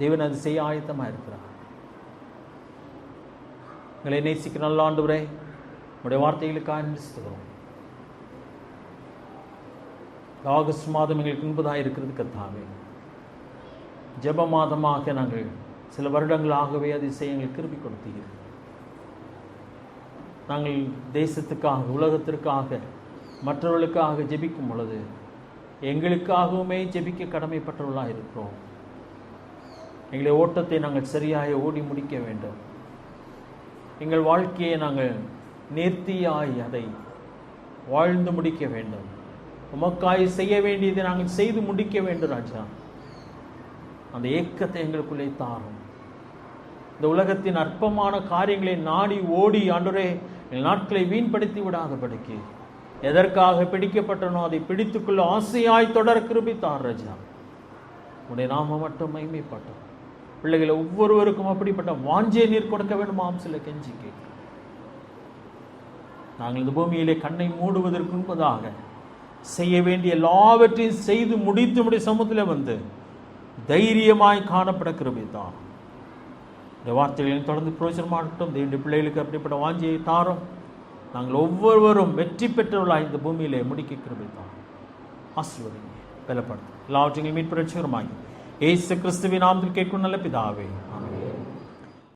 தேவன் அது செய்ய ஆயத்தமாக இருக்கிறார். எங்களை நேசிக்க நல்ல ஆண்டவரே, உடைய வார்த்தைகளுக்காக நேசிக்கிறோம். ஆகஸ்ட் மாதம் எங்களுக்கு இன்பதாக இருக்கிறது கர்த்தாவே. ஜெப மாதமாக நாங்கள் சில வருடங்களாகவே அதை செய்ய எங்களுக்கு கிருபை கொடுத்தீர்கள். நாங்கள் தேசத்துக்காக, உலகத்திற்காக, மற்றவர்களுக்காக ஜெபிக்கும் பொழுது எங்களுக்காகவுமே ஜெபிக்க கடமைப்பட்டவர்களாக இருக்கிறோம். எங்களை ஓட்டத்தை நாங்கள் சரியாக ஓடி முடிக்க வேண்டும். எங்கள் வாழ்க்கையை நாங்கள் நேர்த்தியாய் அதை வாழ்ந்து முடிக்க வேண்டும். உமக்காய் செய்ய வேண்டியதை நாங்கள் செய்து முடிக்க வேண்டும் ராஜா. அந்த ஏக்கத்தை எங்களுக்குள்ளே தாரும். இந்த உலகத்தின் அற்பமான காரியங்களை நாடி ஓடி ஆண்டவரே எங்கள் நாட்களை வீண்படுத்தி விடாதபடிக்கு எதற்காக பிடிக்கப்பட்டனோ அதை பிடித்துக்கொள்ள ஆசையாய் தொடர கிருபை தார் ராஜா. உடைய நாம மட்டும் மகிமைப்பட்டோம். பிள்ளைகளை ஒவ்வொருவருக்கும் அப்படிப்பட்ட வாஞ்சை நீர் கொடுக்க வேண்டுமாம் சில கெஞ்சி கேட்க. நாங்கள் இந்த பூமியிலே கண்ணை மூடுவதற்கு முன்பதாக செய்ய வேண்டிய எல்லாவற்றையும் செய்து முடித்து முடிய சமூகத்தில் வந்து தைரியமாய் காணப்பட கிருபை தான். இந்த வார்த்தைகளையும் தொடர்ந்து பிரயோஜனமாகட்டும். தேவனுடைய பிள்ளைகளுக்கு அப்படிப்பட்ட வாஞ்சியை தாரும். நாங்கள் ஒவ்வொருவரும் வெற்றி பெற்றவர்களாக இந்த பூமியிலே முடிக்க கிருபை தான். ஆசீர்வதிங்க, பலப்படுத்தும். எல்லாவற்றையும் மீட்பு ரட்சகருமாகி இயேசு கிறிஸ்துவின் நாமத்தில் கேட்கும் நல்ல பிதாவே.